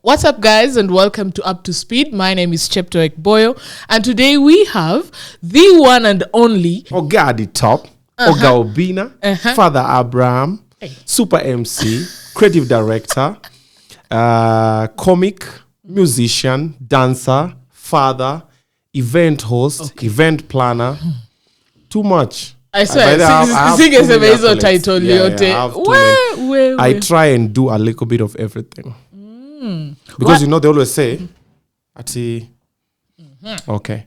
What's up, guys, and welcome to Up to Speed. My name is Chepto Ekboyo, and today we have the one and only Oga the top, Oga Obinna, Father Abraham, Super MC, creative director, comic, musician, dancer, father, event host, event planner. Too much. I swear, title. I try and do a little bit of everything. Because you know they always say, okay,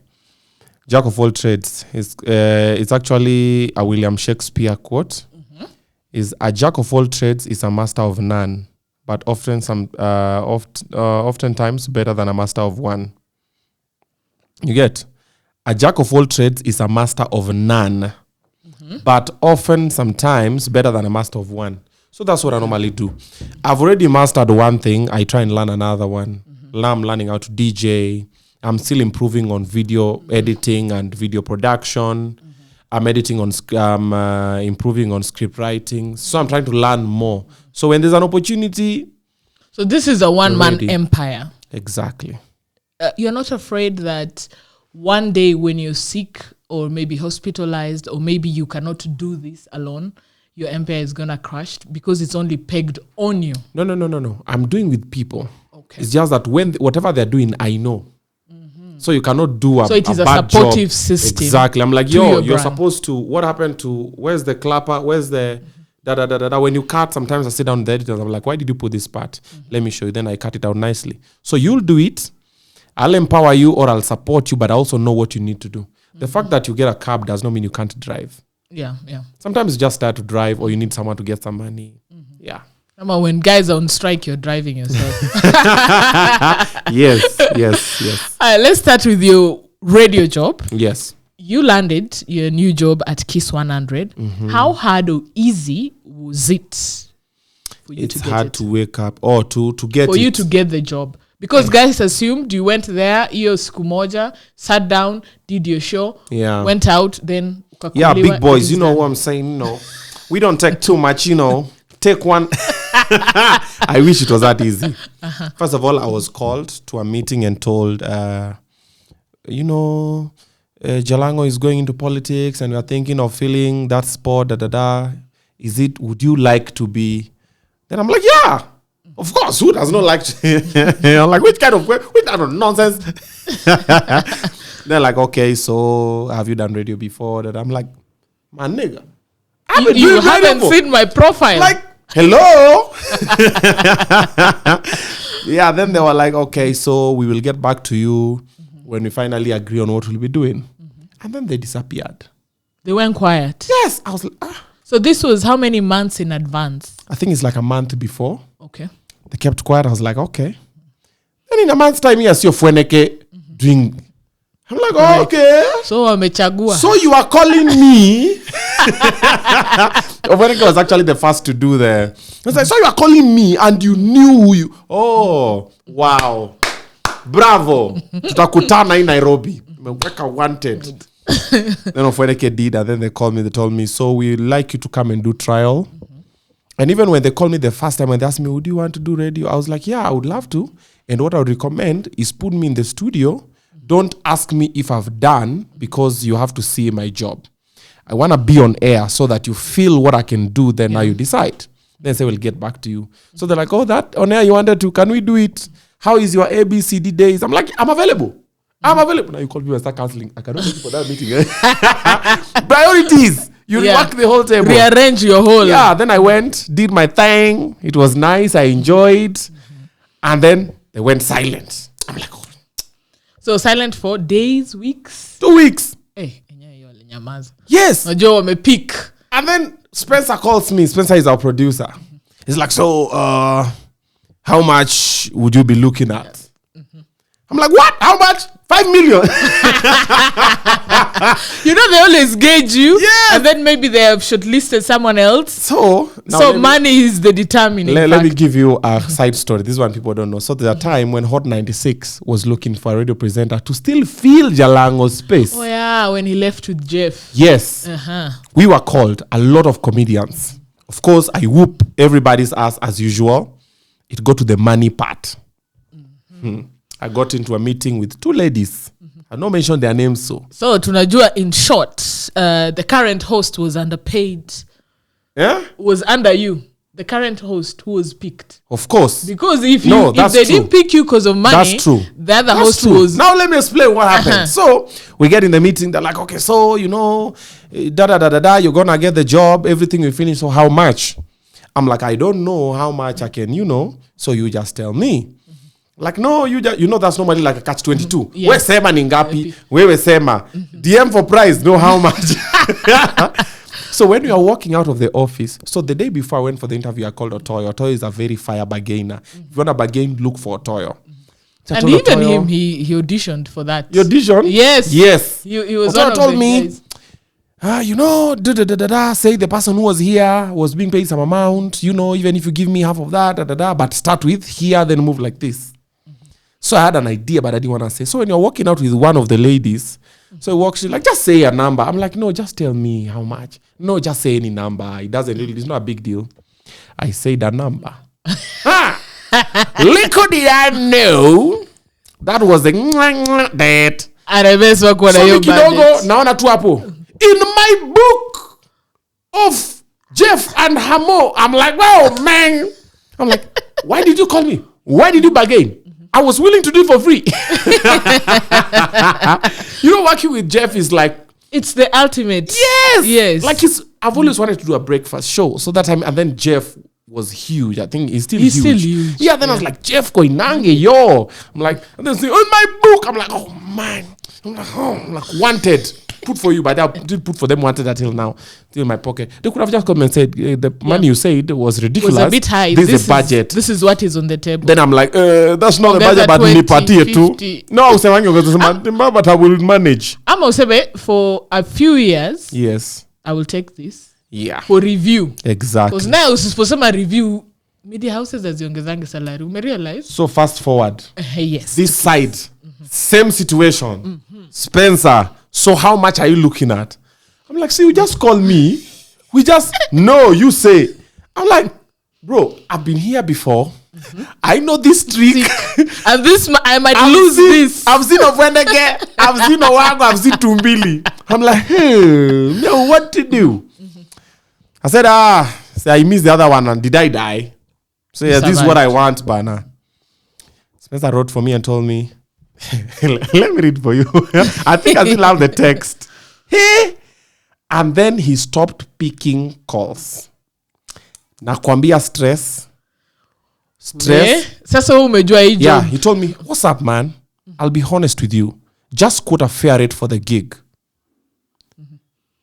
jack of all trades. It's actually a William Shakespeare quote. Is a jack of all trades is a master of none, but oftentimes better than a master of one. You get? A jack of all trades is a master of none, but often sometimes better than a master of one. So that's what I normally do. I've already mastered one thing. I try and learn another one. I'm learning how to DJ. I'm still improving on video editing and video production. I'm improving on script writing. So I'm trying to learn more. So when there's an opportunity. So this is a one-man empire. Exactly. You're not afraid that one day when you're sick or maybe hospitalized or maybe you cannot do this alone, your empire is gonna crash because it's only pegged on you? No. I'm doing with people. Okay. It's just that whatever they're doing, I know. So you cannot do so it is a supportive system. Exactly. I'm like, you're supposed to. What happened to? Where's the clapper? Where's the da? When you cut, sometimes I sit down with the editors. I'm like, why did you put this part? Let me show you. Then I cut it out nicely. So you'll do it. I'll empower you or I'll support you, but I also know what you need to do. The fact that you get a cab does not mean you can't drive. Yeah. Sometimes you just start to drive or you need someone to get some money. Yeah. When guys are on strike, you're driving yourself. Yes. Let's start with your radio job. Yes. You landed your new job at Kiss 100. How hard or easy was it for you to get it? It's hard to wake up or to get for you to get the job. Because guys assumed you went there, iyo siku moja, sat down, did your show, went out, then big boys, you know what I'm saying, we don't take too much, take one. I wish it was that easy. First of all, I was called to a meeting and told, Jalango is going into politics and we are thinking of filling that spot, would you like to be? Then I'm like, yeah. Of course, who does not like to? I'm like, which kind of nonsense? They're like, okay, so have you done radio before? That I'm like, my nigga, you haven't seen my profile. Like, hello. Yeah. Then they were like, okay, so we will get back to you when we finally agree on what we'll be doing. And then they disappeared. They went quiet. Yes, I was like, So this was how many months in advance? I think it's like a month before. Okay. They kept quiet. I was like, okay. Then in a month's time, yes, you're Fweneke doing. I'm like, oh, okay. So amechagua. So you are calling me? Fweneke was actually the first to do the. I was like, so you are calling me and you knew who you. Oh, wow. Bravo. Tutakutana in Nairobi. Mweka wanted. Then Fweneke did, and then they called me. They told me, so we'd like you to come and do trial. And even when they called me the first time and they asked me, would you want to do radio? I was like, yeah, I would love to. And what I would recommend is put me in the studio. Don't ask me if I've done, because you have to see my job. I want to be on air so that you feel what I can do. Then now you decide. Then say, we'll get back to you. So they're like, oh, that on air you wanted to. Can we do it? How is your ABCD days? I'm like, I'm available. Now you call me and start cancelling. I cannot make it for that meeting. Priorities. You work the whole table. Rearrange your whole. Yeah, then I went, did my thing. It was nice. I enjoyed. And then they went silent. I'm like, oh. So silent for days, weeks? 2 weeks. Hey, yes. Pick. And then Spencer calls me. Spencer is our producer. He's like, so how much would you be looking at? I'm like, what? How much? 5 million. They always gauge you. Yeah. And then maybe they have shortlisted someone else. So money is the determinant. Let me give you a side story. This one people don't know. So there's a time when Hot 96 was looking for a radio presenter to still fill Jalango's space. Oh yeah, when he left with Jeff. Yes. We were called, a lot of comedians. Of course, I whoop everybody's ass as usual. It got to the money part. I got into a meeting with 2 ladies. I not mention their names, So tunajua, in short, the current host was underpaid. Yeah? Was under you. The current host who was picked. Of course. Because if they didn't pick you because of money, that's true. The other host was... Now let me explain what happened. So we get in the meeting. They're like, okay, so, you're going to get the job. Everything we finish. So how much? I'm like, I don't know how much I can, so you just tell me. Like, no, that's normally like a catch-22. Yes. Wewe sema ni ngapi? Wewe sema. DM for price, know how much. So when we are walking out of the office, so the day before I went for the interview, I called Otoole. Otoole is a very fire bargainer. If you want a bargain, look for Otoole. So and even Otoole, him, he auditioned for that. You auditioned? Yes. Yes. He was Otoole one told of me, guys. Say the person who was here was being paid some amount, even if you give me half of that, but start with here, then move like this. So I had an idea, but I didn't want to say. So when you're walking out with one of the ladies, so he walks, she's like, just say a number. I'm like, no, just tell me how much. No, just say any number. It's not a big deal. I said a number. Little did I know that was the that. So kidogo, naona tu hapo. In my book of Jeff and Hamo, I'm like, wow, man. I'm like, why did you call me? Why did you bargain? I was willing to do it for free. Working with Jeff is like... It's the ultimate. Yes. Like I've always wanted to do a breakfast show. So that time, and then Jeff was huge. I think he's still huge. Yeah, then I was like, Jeff Koinange, yo. I'm like, and then say, on my book. I'm like, oh, man. I'm like, wanted. Put for you, but I did put for them wanted until now. Still in my pocket. They could have just come and said, the money you said was ridiculous. It was a bit high. This is a budget. This is what is on the table. Then I'm like, that's not the budget, but ni party too. No, but I will manage. I'm also for a few years. Yes. I will take this. Yeah. For review. Exactly. Because now for some review, media houses as ziongezange salary. You may realize. So fast forward. Yes. This side, same situation. Spencer. So how much are you looking at? I'm like, see, you just call me. No, you say. I'm like, bro, I've been here before. I know this trick. And I might lose this. I've seen Ofwendeke. I've seen Owago. I've seen Tumbili. I'm like, hey, no, what to do? I said, I missed the other one. And did I die? So yeah, this is what I want, Bana. Spencer wrote for me and told me, let me read for you. I think I still have the text. Hey! And then he stopped picking calls. Nakwambia stress. Sasa umejua hii job. Yeah, he told me, what's up, man? I'll be honest with you. Just quote a fair rate for the gig.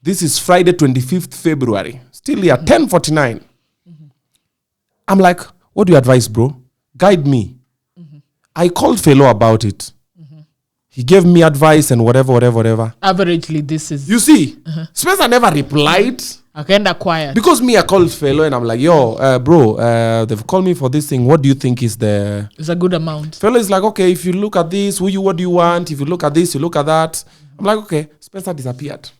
This is Friday, 25th February. Still here, 10:49. I'm like, what do you advise, bro? Guide me. I called Fellow about it. He gave me advice and whatever. Averagely, this is... You see, Spencer never replied. Akaenda quiet. Because I called Fellow and I'm like, yo, bro, they've called me for this thing. What do you think is the... It's a good amount. Fellow is like, okay, if you look at this, what do you want? If you look at this, you look at that. I'm like, okay. Spencer disappeared.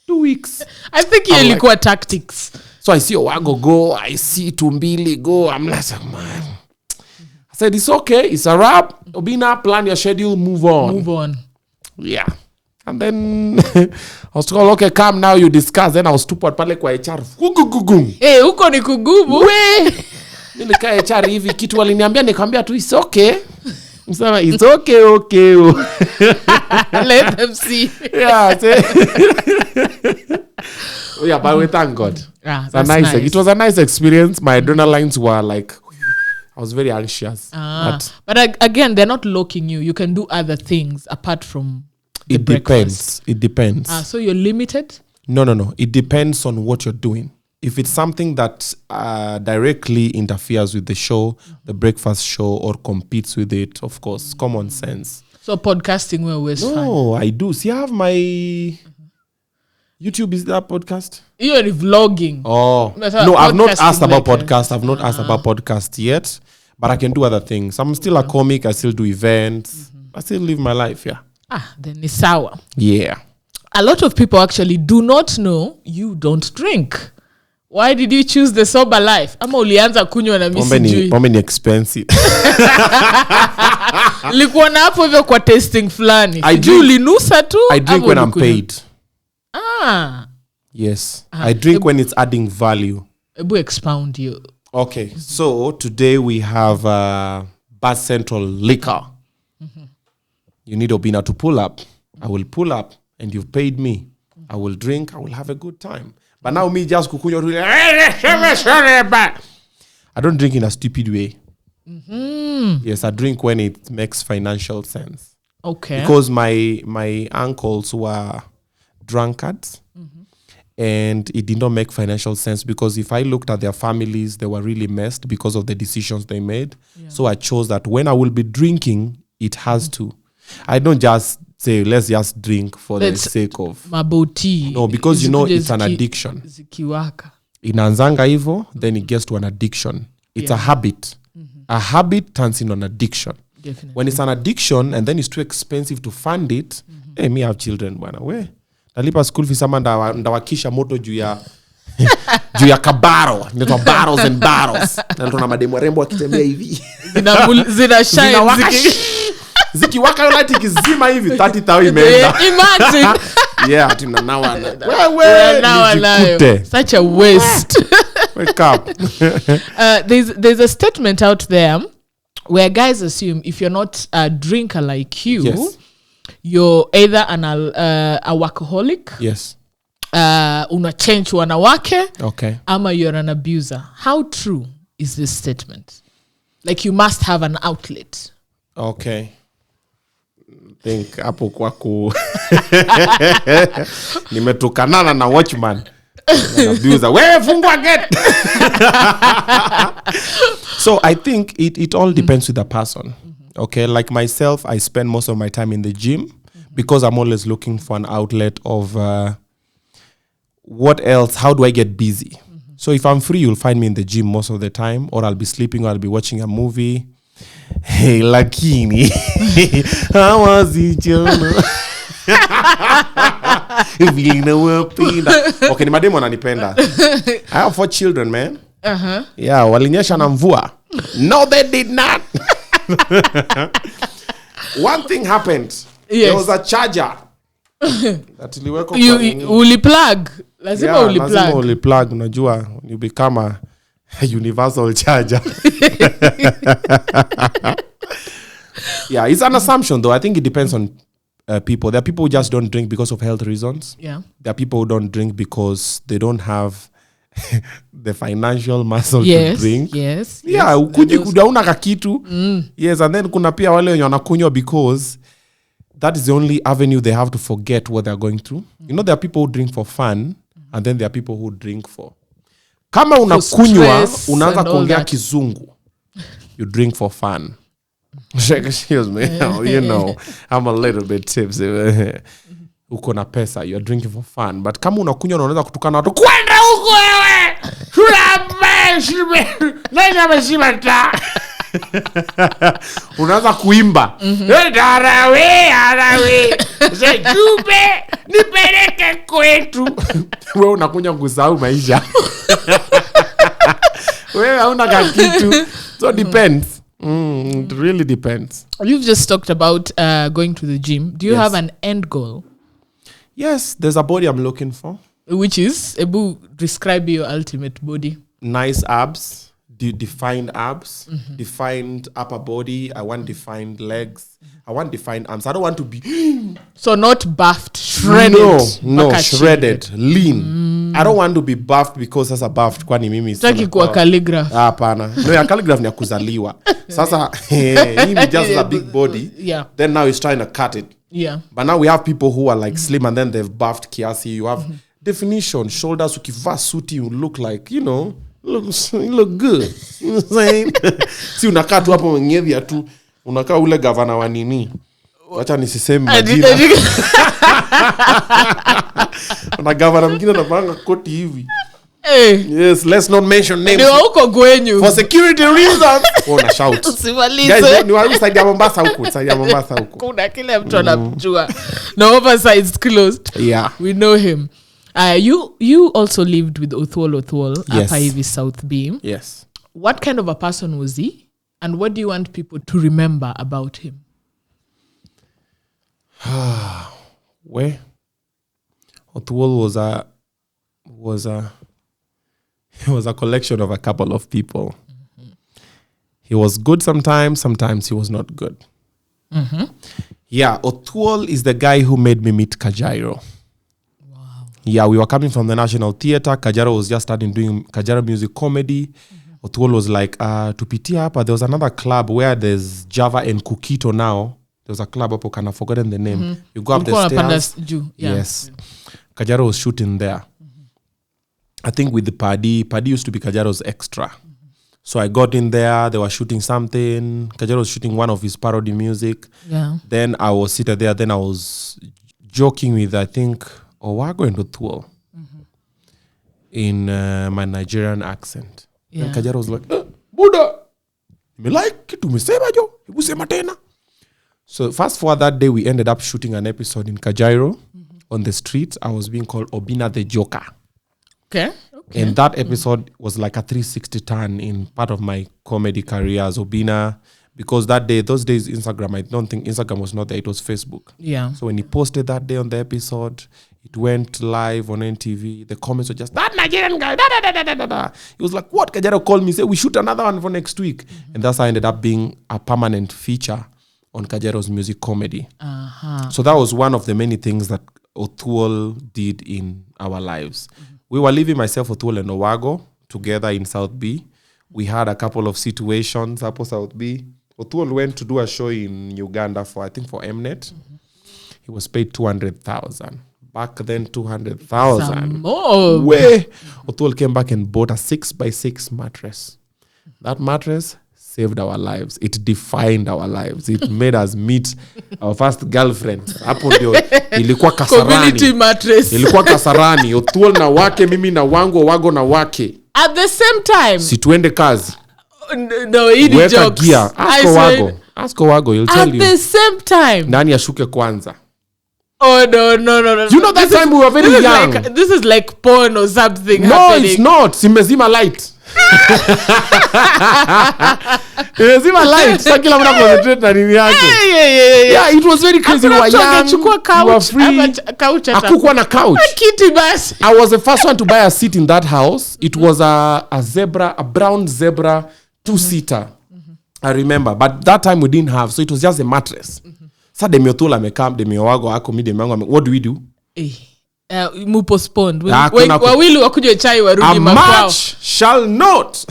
2 weeks. I think he ilikuwa tactics. So I see Owago go. I see Tumbili go. I'm like, man... I said, it's okay. It's a wrap. Obinna, plan your schedule. Move on. Yeah. And then I was told, okay, come now, you discuss. Then I was stupid pale kwa HR. Huko ni kugumu. Nilikaa HR hivi kitu waliniambia nikamwambia tu it's okay. Msema it's okay. Let them see. Yeah. Yeah, but we thank God. That's nice. It was a nice experience. My adrenalines were like, I was very anxious. But again, they're not locking you. You can do other things apart from the breakfast. It depends. So you're limited? No. It depends on what you're doing. If it's something that directly interferes with the show, the breakfast show, or competes with it, of course, common sense. So podcasting will always fine? No, I do. See, I have my... YouTube, is that podcast? You're vlogging. Oh. No, I've not asked about podcast. I've not asked about podcast yet. But I can do other things. I'm still a comic. I still do events. I still live my life, yeah. Then it's sour. Yeah. A lot of people actually do not know you don't drink. Why did you choose the sober life? Ama ulianza kunywa na mimi sijui. Pombe ni expensive. Likuwa na hapo hivyo kwa tasting fulani. Sijui ulinusa tu. I drink when I'm paid. Yes. I drink when it's adding value. Ebu expound you. Okay. So today we have Bar Central liquor. You need Obinna to pull up. I will pull up and you've paid me. I will drink. I will have a good time. But now me just kukunywa. I don't drink in a stupid way. Yes, I drink when it makes financial sense. Okay. Because my uncles were drunkards. And it did not make financial sense because if I looked at their families, they were really messed because of the decisions they made. Yeah. So I chose that when I will be drinking, it has to. I don't just say, let's just drink for the sake of. Maboti. No, because you know it's an addiction. Zikiwaka. Inaanzanga hivyo, then it gets to an addiction. It's a habit. A habit turns into an addiction. Definitely. When it's an addiction and then it's too expensive to fund it, hey, me have children, bwana, we. Nalipa school fees ama ndawakisha moto juu ya juu ya kabaro. Inaitwa barrels and barrels. Na tuna mademu rembo wakitembea hivi. Zina shine zikiwaka light ikizima hivi 30,000 imeenda. Imagine. Yeah, tunanawa. Wewe. Such a waste. Wake up. There's a statement out there where guys assume if you're not a drinker like you, yes, you're either a workaholic. Yes. Una change wanawake. Okay. Ama you're an abuser. How true is this statement? Like you must have an outlet. Okay. Think hapo kwako. Nimetukanana na watchman. Abuser. Wewe fungua gate. So I think it all depends with the person. Okay, like myself, I spend most of my time in the gym because I'm always looking for an outlet of what else, how do I get busy? So if I'm free, you'll find me in the gym most of the time, or I'll be sleeping, or I'll be watching a movie. Hey, lakini. How was it, Okay, ni mademu wananipenda. I have 4 children, man. Yeah, walinyesha na mvua. No, they did not. One thing happened. Yes. There was a charger that iliwekwa uliplug. Lazima uliplug. Lazima uliplug, unajua you become a universal charger. Yeah, it's an assumption though. I think it depends on people. There are people who just don't drink because of health reasons. Yeah. There are people who don't drink because they don't have the financial muscle to drink. Yes. Yeah, ukuje kudauna kakitu. Yes, and then kuna pia wale wenye wanakunywa because that is the only avenue they have to forget what they're going through. You know, there are people who drink for fun and then there are people who drink for. Kama unakunywa, unaanza kuongea kizungu. You drink for fun. Excuse me. You know, I'm a little bit tipsy. Uko na pesa, you're drinking for fun. But kama unakunywa unaweza kutukana watu, kwenda huko wewe. Nani ameshiba ta? Unaanza kuimba. Arawe. Sejube, nipeleke kwetu. Wewe unakunywa kusahau maisha. Wewe hauna kitu. So it depends. It really depends. You've just talked about going to the gym. Do you have an end goal? Yes, there's a body I'm looking for. Which is, Ebu, describe your ultimate body. Nice abs, defined abs, defined upper body. I want defined legs. I want defined arms. I don't want to be... So not buffed, shredded. No, shredded, lean. I don't want to be buffed because sasa buffed kwani mimi sitaki kuwa calligraph. Hapana. No, ya calligraph ni ya kuzaliwa. Sasa hii ni just a big body. Yeah. Then now he's trying to cut it. Yeah. But now we have people who are like slim and then they've buffed kiasi. You have definition, shoulders, ukivaa suti, you look like, you know, you look good. You know what I'm saying? Si unakaa tu hapo ngedhia tu. Unakaa ule gavana wa nini. Wacha nisiseme majina. Na gavana mwingine anavanga koti hivi. Hey. Yes, let's not mention names. Ni huko gwenyu. For security reasons. Na shout. Usimalize. Guys, ni wapi side ya Mombasa huko? Side ya Mombasa huko. Kuna kile mtu anamjua. No, oversized closed. Yeah. We know him. You also lived with Otoole Yes. Upper Ivy South B. Yes. What kind of a person was he? And what do you want people to remember about him? Where Otoole was a collection of a couple of people. He was good sometimes he was not good. Yeah, Otoole is the guy who made me meet Kajiro. Wow. Yeah, we were coming from the National Theatre. Kajiro was just starting doing Kajiro music comedy. Otoole was like, tupitia hapa. There was another club where there's Java and Kukito now. There was a club up, I've forgotten the name. You go up the stairs. Yes. Kajiro was shooting there. I think with the Paddy used to be Kajiro's extra. So I got in there, they were shooting something. Kajiro was shooting one of his parody music. Yeah. Then I was seated there, then I was joking with, I think, Owago and Otoole in my Nigerian accent. Yeah. And Kajiro was like, Buddha, me like kitu mesema jo, ibusema tena. So fast forward that day, we ended up shooting an episode in Kajiro on the street. I was being called Obinna the Joker. Okay. And that episode was like a 360 turn in part of my comedy career as Obinna. Because those days, Instagram, I don't think Instagram was not there, it was Facebook. Yeah. So when he posted that day on the episode, it went live on NTV. The comments were just, that Nigerian guy, da da da da da da. He was like, what? Kajiro called me, said, we shoot another one for next week. And that's how I ended up being a permanent feature on Kajiro's music comedy. So that was one of the many things that Otoole did in our lives. We were living myself, Otoole and Owago together in South B. We had a couple of situations up South B. Otoole went to do a show in Uganda for Mnet. He was paid 200,000. Back then, 200,000. Where Otoole came back and bought a 6x6 mattress. That mattress saved our lives. It defined our lives. It made us meet our first girlfriend. Hapo ndio ilikuwa Kasarani. Community mattress. Ilikuwa Kasarani. Otoole na wake, mimi na wangu, Wago na wake. At the same time. Si tuende kazi. No, idi Weka jokes. gear. Ask Wago, he'll tell you. At the same time. Nani ashuke kwanza. Oh, no. You know that time we were very young. This is like porn or something No, happening. it's not. Simezima light. Simezima light. Sasa kila mtu concentrate na nini yake. Yeah, it was very crazy. We were young. We were free. Hakukuwa na couch. Kiti basi. I was the first one to buy a seat in that house. It was a brown zebra 2-seater. I remember. But that time we didn't have. So it was just a mattress. Sa demi Otoole amekam, demi Owago ako, mi demi wangu. What do we do? Mu postponed. Wawili wakuje chai warudi makwao. A match shall not.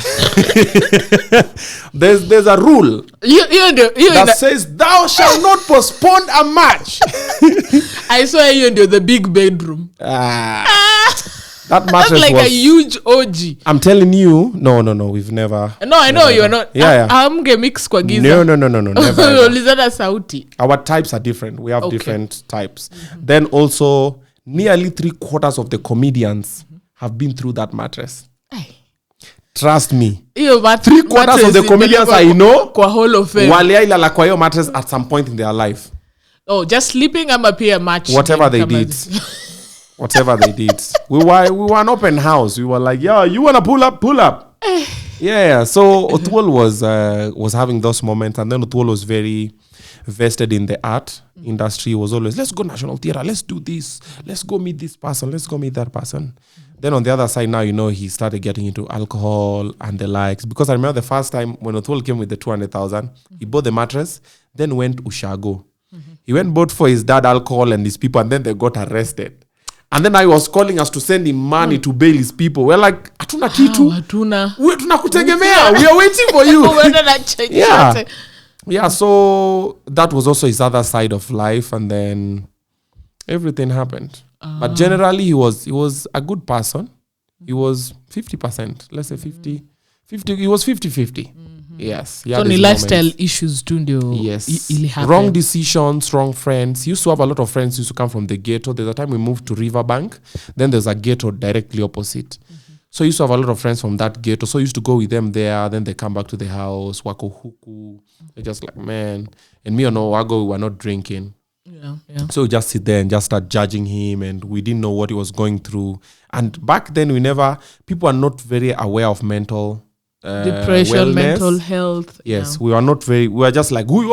There's a rule that says thou shall not postpone a match. I saw you in the big bedroom. That mattress that's like was a huge OG. I'm telling you, no, we've never. No, I know you're not. Yeah. Amge mix kwa giza. No, never. Ulizana sauti. Our types are different. We have different types. Then also, nearly 3/4 of the comedians have been through that mattress. Trust me. 3/4 of the comedians I know kwa Hall of Fame. Waliailala kwa hiyo mattress at some point in their life. Oh, just sleeping ama pia match. Whatever they did. Whatever they did. We were an open house. We were like, yeah, you want to pull up? Yeah. So Otoole was having those moments. And then Otoole was very vested in the art industry. He was always, let's go National Theatre. Let's do this. Let's go meet this person. Let's go meet that person. Then on the other side now, he started getting into alcohol and the likes. Because I remember the first time when Otoole came with the 200,000, he bought the mattress, then went Ushago. He went bought for his dad alcohol and his people, and then they got arrested. And then I was calling us to send him money to bail his people. We're like, hatuna kitu. Tunakutegemea. We are waiting for you. Yeah, so that was also his other side of life. And then everything happened. But generally, he was a good person. He was 50%. Let's say 50. He was 50-50. Yes. So ni lifestyle issues too ndio. Yes. Wrong decisions, wrong friends. He used to have a lot of friends who used to come from the ghetto. There's a time we moved to Riverbank. Then there's a ghetto directly opposite. So he used to have a lot of friends from that ghetto. So I used to go with them there. Then they come back to the house. Wako huku. They're just like, man. And me and Owago, we were not drinking. Yeah. So we just sit there and just start judging him, and we didn't know what he was going through. And back then, people are not very aware of mental depression, wellness. mental health. Yes, we were just like, guys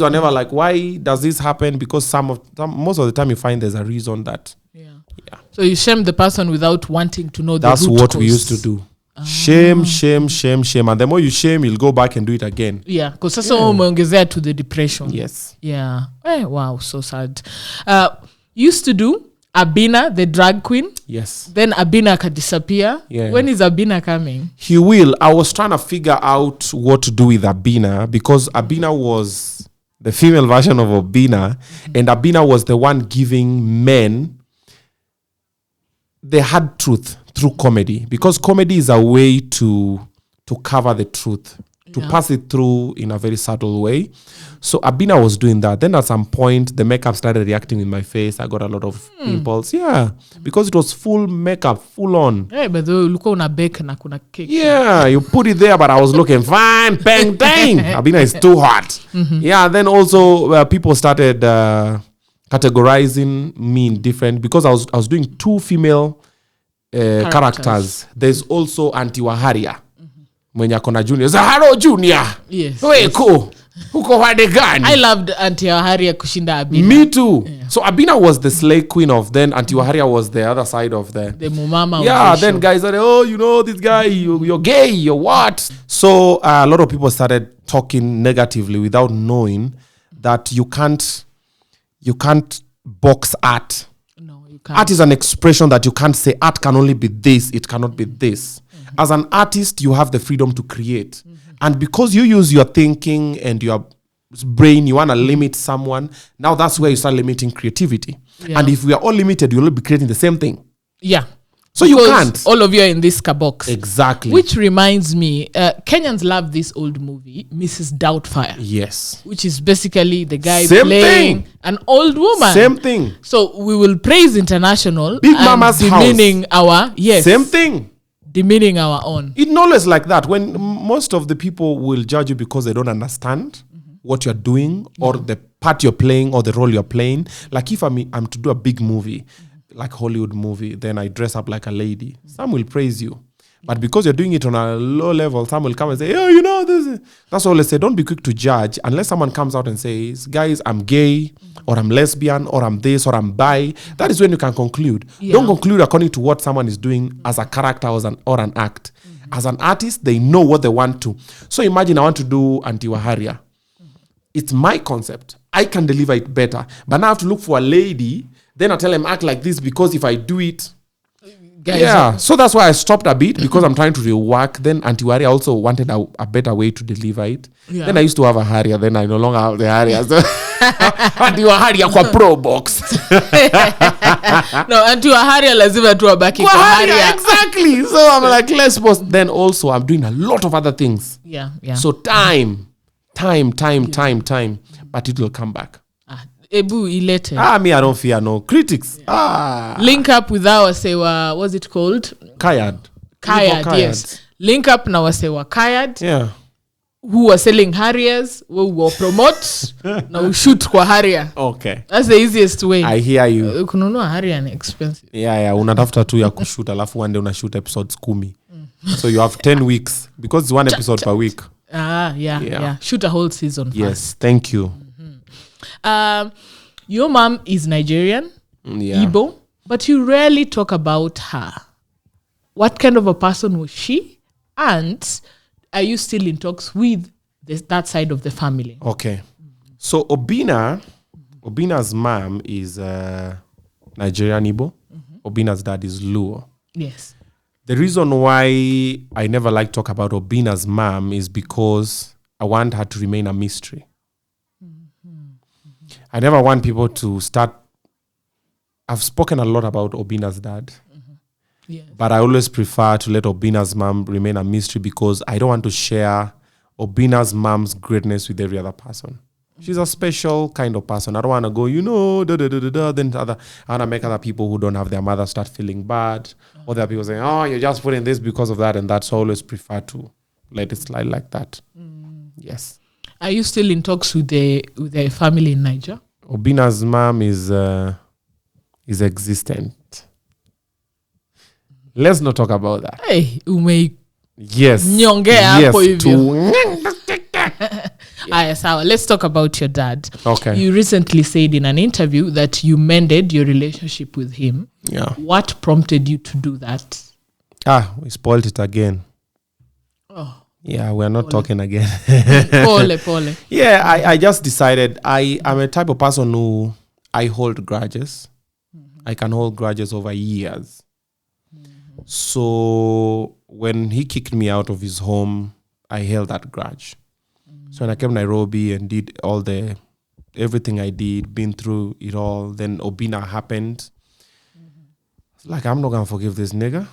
were never like, why does this happen? Because most of the time you find there's a reason that. Yeah. So you shame the person without wanting to know that's the root what cause. We used to do. Shame. And the more you shame, you'll go back and do it again. Yeah, because sasa umeongezea to the depression. Yes. Yeah. Wow, so sad. Used to do Abinna, the drag queen. Yes. Then Abinna can disappear. Yeah. When is Abinna coming? He will. I was trying to figure out what to do with Abinna, because Abinna was the female version of Obinna, and Abinna was the one giving men the hard truth through comedy, because comedy is a way to cover the truth, to pass it through in a very subtle way. So Abinna was doing that. Then at some point, the makeup started reacting in my face. I got a lot of pimples. Yeah, because it was full makeup, full on. Hey, but look on a bake na kuna cake. Yeah, you put it there, but I was looking fine. Bang, bang. Abinna is too hot. Yeah, then also people started categorizing me in different, because I was doing two female characters. There's also Aunty Harrier. Mwenye akona junior. Hello junior. Yes. Weko. Huko wade gani? I loved Aunty Harrier kushinda Abinna. Me too. Yeah. So Abinna was the slay queen of then. Aunty Harrier was the other side of the mumama. Yeah, then guys said, this guy, you're gay, you're what? So a lot of people started talking negatively without knowing that you can't box art. No, you can't. Art is an expression that you can't say art can only be this, it cannot be this. As an artist, you have the freedom to create. And because you use your thinking and your brain, you want to limit someone, now that's where you start limiting creativity. Yeah. And if we are all limited, you'll be creating the same thing. Yeah. So because you can't. All of you are in this box. Exactly. Which reminds me, Kenyans love this old movie, Mrs. Doubtfire. Yes. Which is basically the guy playing an old woman. Same thing. So we will praise international. Big Mama's demeaning house. Same thing. Demeaning our own. It's always like that. When most of the people will judge you because they don't understand what you're doing or the part you're playing or the role you're playing. Like if I'm to do a big movie, like Hollywood movie, then I dress up like a lady. Some will praise you. But because you're doing it on a low level, some will come and say, this. That's all I say. Don't be quick to judge unless someone comes out and says, guys, I'm gay, or I'm lesbian, or I'm this, or I'm bi. That is when you can conclude. Yeah. Don't conclude according to what someone is doing as a character or an act. As an artist, they know what they want to. So imagine I want to do Aunty Harrier. It's my concept. I can deliver it better. But now I have to look for a lady. Then I tell them act like this because if I do it, guys, so that's why I stopped a bit because I'm trying to rework. Then Aunty Harrier also wanted a better way to deliver it. Yeah. Then I used to have a Harrier. Then I no longer have the Harrier. So Aunty Harrier kwa pro box. No, Aunty Harrier lazima tu abaki kwa Harrier. Exactly. So I'm like, let's post. Then also I'm doing a lot of other things. Yeah. So time. But it will come back. Ebu ilete. Me, I don't fear no critics. Yeah. Link up with our sewa, what's it called? Kayad, yes. Link up na wasewa Kayad. Yeah. Who are selling Harriers, who will promote, na we shoot kwa Harrier. Okay. That's the easiest way. I hear you. Kununua Harrier ni expensive. Yeah. Unatafuta tu ya kushoot, alafu one day unashoot episodes 10. So you have 10 weeks because it's one episode per week. Yeah. Shoot a whole season. Yes, thank you. Your mom is Nigerian, Igbo, but you rarely talk about her. What kind of a person was she? And are you still in talks with that side of the family? Okay. So Obinna's mom is Nigerian Igbo. Obinna's dad is Luo. Yes. The reason why I never like talk about Obinna's mom is because I want her to remain a mystery. I never want people to start. I've spoken a lot about Obinna's dad. Yes. But I always prefer to let Obinna's mom remain a mystery because I don't want to share Obinna's mom's greatness with every other person. She's a special kind of person. I don't want to go, then I want to make other people who don't have their mother start feeling bad. Or there are people saying, you're just putting this because of that and that. So I always prefer to let it slide like that. Yes. Are you still in talks with the family in Niger? Obinna's mom is existent. Let's not talk about that. Hey, Yes. Yes. Yes. So let's talk about your dad. Okay. You recently said in an interview that you mended your relationship with him. Yeah. What prompted you to do that? We spoiled it again. Oh. Yeah, we're not talking again. Pole. Yeah, I just decided I am a type of person who I hold grudges. Mm-hmm. I can hold grudges over years. Mm-hmm. So when he kicked me out of his home, I held that grudge. Mm-hmm. So when I came to Nairobi and did everything I did, been through it all, then Obinna happened. Mm-hmm. It's like, I'm not going to forgive this nigga.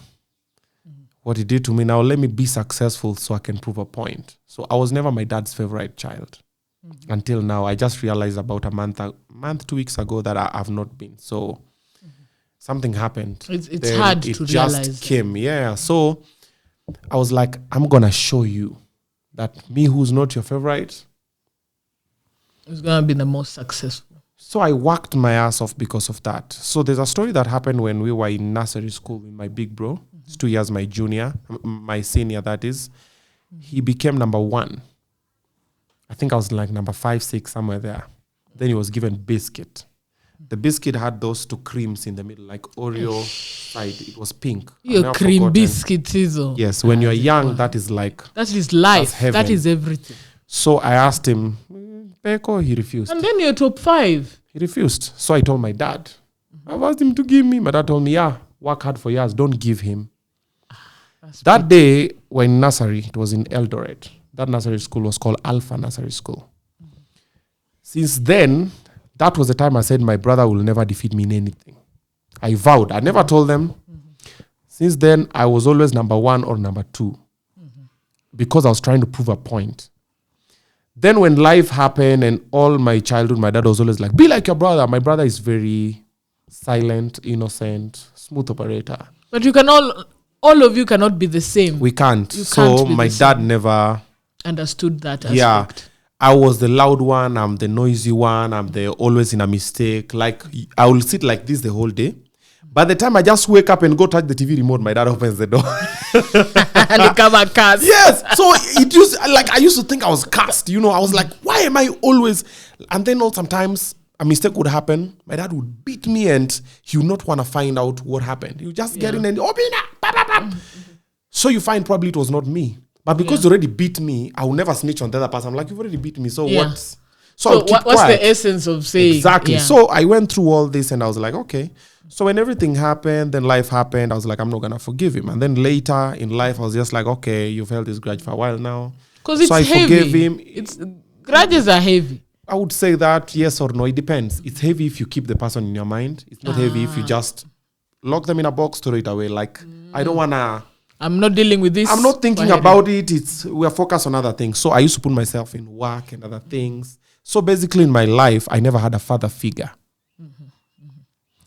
What he did to me, now let me be successful so I can prove a point. So I was never my dad's favorite child. Mm-hmm. Until now. I just realized about a month, 2 weeks ago that I have not been. So something happened. It's hard to realize. It just came. Yeah. So I was like, I'm going to show you that me who's not your favorite is going to be the most successful. So I worked my ass off because of that. So there's a story that happened when we were in nursery school with my big bro. Mm-hmm. He's 2 years my junior, my senior, that is. Mm-hmm. He became number 1. I think I was like number 5, 6, somewhere there. Then he was given biscuit. The biscuit had those 2 creams in the middle, like Oreo side. It was pink. Your cream biscuit is all. Yes, when you're young, that is like... That is life. That is everything. So I asked him, Peko, he refused. And then you're top 5. He refused. So I told my dad. I've asked him to give me. My dad told me, work hard for years. Don't give him. That day, when nursery, it was in Eldoret. That nursery school was called Alpha Nursery School. Mm-hmm. Since then, that was the time I said my brother will never defeat me in anything. I vowed. I never told them. Mm-hmm. Since then, I was always number 1 or number 2. Because I was trying to prove a point. Then when life happened and all my childhood, my dad was always like, be like your brother. My brother is very silent, innocent, smooth operator. But you can all of you cannot be the same. We can't. So my dad never understood that aspect. Yeah. I was the loud one. I'm the noisy one. I'm the always in a mistake. Like I will sit like this the whole day. By the time I just wake up and go touch the TV remote, my dad opens the door. And they come and cast. Yes. So I used to think I was cast. I was like, why am I always... And then sometimes a mistake would happen. My dad would beat me and he would not want to find out what happened. He would just get in and, Obinna! So you find probably it was not me. But because you already beat me, I will never snitch on the other person. I'm like, you've already beat me. So what? So what's the essence of saying? Exactly. Yeah. So I went through all this and I was like, okay. So when everything happened, then life happened, I was like, I'm not going to forgive him. And then later in life, I was just like, okay, you've held this grudge for a while now. Because it's heavy. I forgave him. Grudges are heavy. I would say that yes or no, it depends. It's heavy if you keep the person in your mind. It's not heavy if you just lock them in a box, throw it away. Like, I don't want to... I'm not dealing with this. I'm not thinking about it. We're focused on other things. So I used to put myself in work and other things. So basically in my life, I never had a father figure.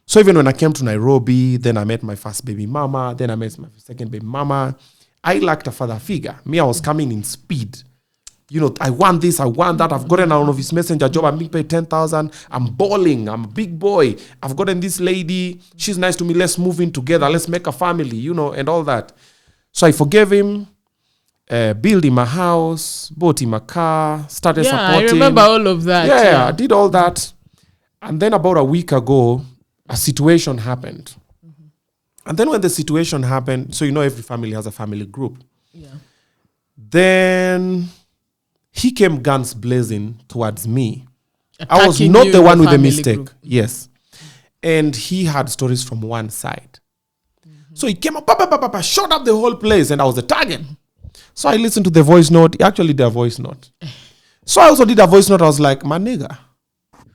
So even when I came to Nairobi, then I met my first baby mama, then I met my second baby mama. I lacked a father figure. Me, I was coming in speed. I want this, I want that. I've gotten an office messenger job. I'm being paid 10,000. I'm balling. I'm a big boy. I've gotten this lady. She's nice to me. Let's move in together. Let's make a family, and all that. So I forgave him, built him a house, bought him a car, started supporting. I remember all of that. Yeah, I did all that. And then about a week ago, a situation happened. Mm-hmm. And then when the situation happened, so every family has a family group. Yeah. Then he came guns blazing towards me. Attacking I was not the one with the mistake. Group. Yes. And he had stories from one side. Mm-hmm. So he came up, shot up the whole place, and I was the target. So I listened to the voice note. He actually did a voice note. So I also did a voice note. I was like, my nigga,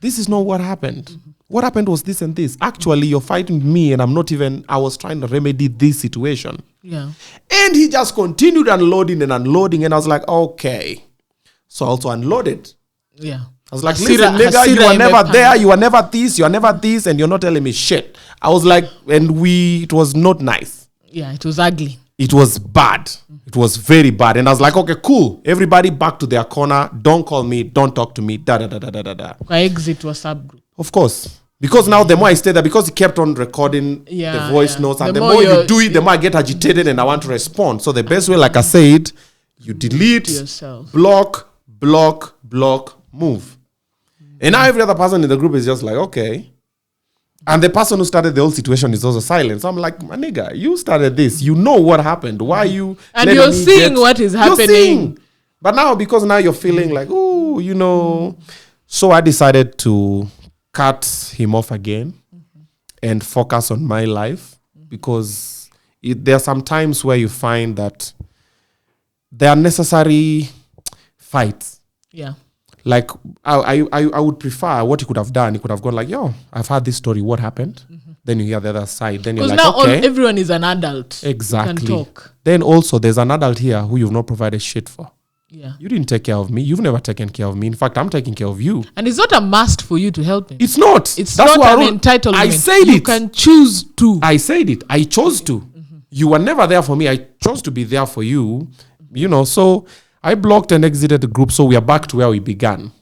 this is not what happened. Mm-hmm. What happened was this and this. Actually, you're fighting with me and I was trying to remedy this situation. Yeah. And he just continued unloading. And I was like, okay. So I also unloaded. Yeah. I was like, listen, nigga, you are never there. You are never this, and you're not telling me shit. I was like, it was not nice. Yeah, it was ugly. it was bad. It was very bad. And I was like, okay, cool. Everybody back to their corner. Don't call me. Don't talk to me. Da da da da da da da. Exit WhatsApp group. Of course. Because now the more I stayed there, because he kept on recording the voice notes, and the more you do it, the more I get agitated and I want to respond. So the best way, like I said, you delete, yourself. block, move. And now every other person in the group is just like, okay. And the person who started the whole situation is also silent. So I'm like, my nigga, you started this. You know what happened. Why are you... And you're seeing what is happening. You're seeing. But now, because now you're feeling like, oh, you know... So I decided to cut him off again and focus on my life. Because there are some times where you find that there are necessary fights. Yeah. Like, I would prefer what he could have done. He could have gone like, yo, I've heard this story. What happened? Then you hear the other side. Then you're like, now okay. Everyone is an adult. Exactly. You can talk. Then also, there's an adult here who you've not provided shit for. Yeah. You didn't take care of me. You've never taken care of me. In fact, I'm taking care of you. And it's not a must for you to help him. It's not. It's not an entitlement. I said you it. can choose to. I said it. I chose to. You were never there for me. I chose to be there for you. You know, so I blocked and exited the group. So we are back to where we began.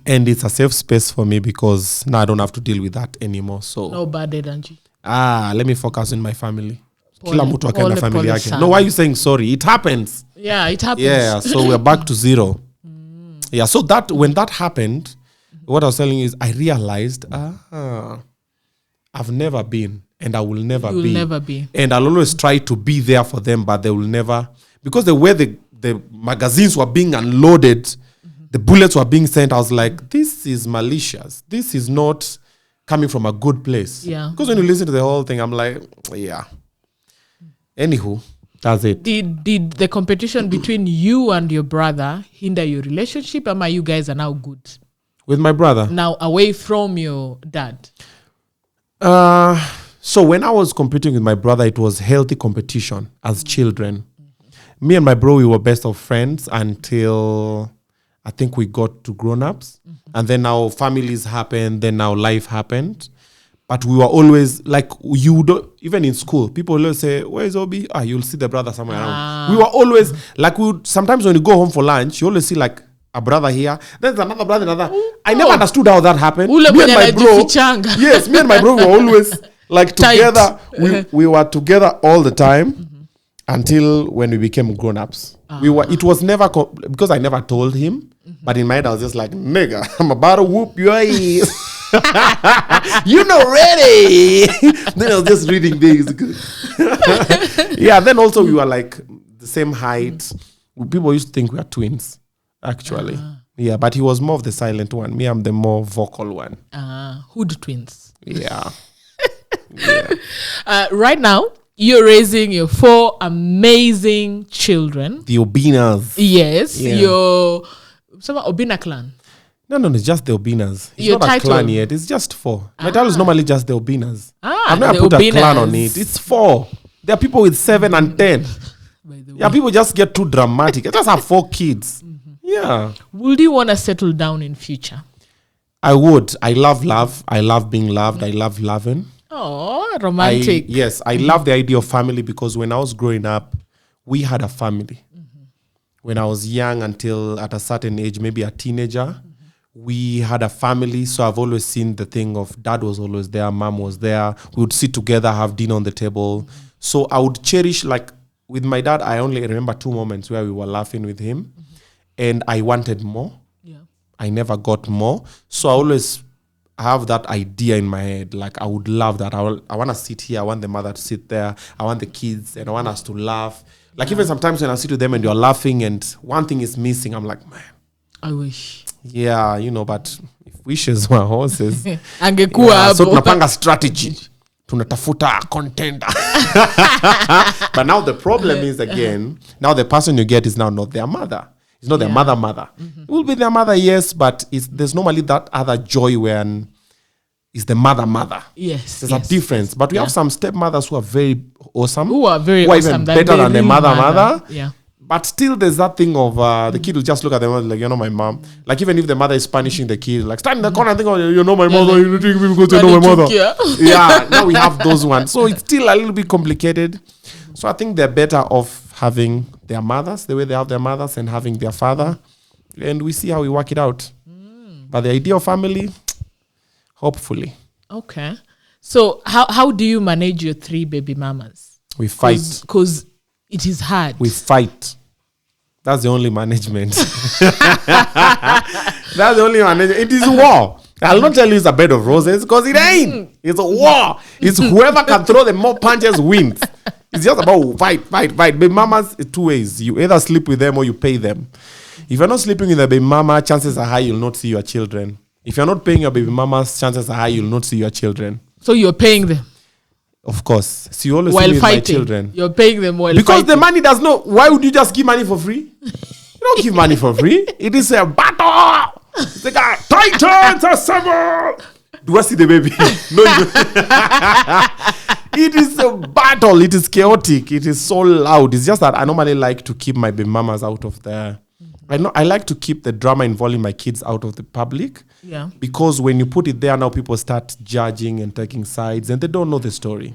And it's a safe space for me because now I don't have to deal with that anymore. So no bad energy. Let me focus on my family. Kila mtu akaenda family yake. Sana. No, why are you saying sorry? It happens. Yeah, it happens. Yeah, so we're back to zero. Yeah, so that when that happened, what I was telling you is I realized, I've never been and I will never be. You'll never be. And I'll always try to be there for them, but they will never. Because the way the magazines were being unloaded, the bullets were being sent, I was like, this is malicious. This is not coming from a good place. Yeah. Because when you listen to the whole thing, I'm like, yeah. Anywho, that's it. Did the competition between you and your brother hinder your relationship? Or you guys are now good? With my brother? Now away from your dad? So when I was competing with my brother, it was healthy competition as children. Me and my bro, we were best of friends until I think we got to grown-ups. And then now families happened, then now life happened. But we were always, like, even in school, people always say, where's Obi? You'll see the brother somewhere around. We were always, like, sometimes when you go home for lunch, you always see, like, a brother here. There's another brother, I never understood how that happened. Me and my bro, yes, me and my bro were always, like, together. We were together all the time until when we became grown-ups. It was never, because I never told him, but in my head I was just like, nigga, I'm about to whoop your ass. You know, ready. Then I was just reading things. Yeah, then also we were like the same height. People used to think we were twins, actually. Yeah, but he was more of the silent one. Me, I'm the more vocal one. Hood twins. Yeah. Right now, you're raising your 4 amazing children. The Obinnas. Yes. Yeah. Your Obinna clan. No, it's just the Obinnas. It's your not title? a clan yet. It's just 4. My title is normally just the Obinnas. I've never put Obinnas. a clan on it. It's 4. There are people with 7 and 10. Yeah, people just get too dramatic. I just have 4 kids. Yeah. Would you want to settle down in future? I would. I love love. I love being loved. I love loving. Oh, romantic. Yes, I love the idea of family because when I was growing up, we had a family. When I was young until at a certain age, maybe a teenager, we had a family. So I've always seen the thing of dad was always there, mom was there. We would sit together, have dinner on the table. So I would cherish, like with my dad, I only remember 2 moments where we were laughing with him. And I wanted more. Yeah. I never got more. So I always have that idea in my head. Like, I would love that. I want to sit here. I want the mother to sit there. I want the kids. And I want us to laugh. Like, even sometimes when I sit with them and you're laughing and one thing is missing, I'm like, man. I wish. Yeah, but if wishes were horses. So tunapanga strategy. Tunatafuta contender. But now the problem is, again, now the person you get is now not their mother. It's not their mother. It will be their mother, yes, but there's normally that other joy when it's the mother. Yes. There's a difference. But we have some stepmothers who are very awesome. Who are awesome, even better than the mother. Yeah. But still there's that thing of the kid will just look at them like, my mom. Like, even if the mother is punishing the kid, like, stand in the corner and think, my mother, you think because you know my mother. Yeah, now we have those ones. So it's still a little bit complicated. So I think they're better off having their mothers the way they have their mothers and having their father. And we see how we work it out. But the idea of family, hopefully. Okay. So how do you manage your 3 baby mamas? We fight. Because it is hard. We fight. That's the only management. That's the only management. It is war. I'll not tell you it's a bed of roses because it ain't. It's a war. It's whoever can throw the more punches wins. It's just about fight. Baby mamas, 2 ways. You either sleep with them or you pay them. If you're not sleeping with a baby mama, chances are high you'll not see your children. If you're not paying your baby mamas, chances are high you'll not see your children. So you're paying them? Of course. So you always while see me with fighting. my children. You're paying them while because fighting. the money does not. Why would you just give money for free? You don't give money for free. It is a battle. The guy, Titans assemble. Do I see the baby? No. It is a battle. It is chaotic. It is so loud. It's just that I normally like to keep my baby mamas out of the. I like to keep the drama involving my kids out of the public. Yeah. Because when you put it there, now people start judging and taking sides, and they don't know the story.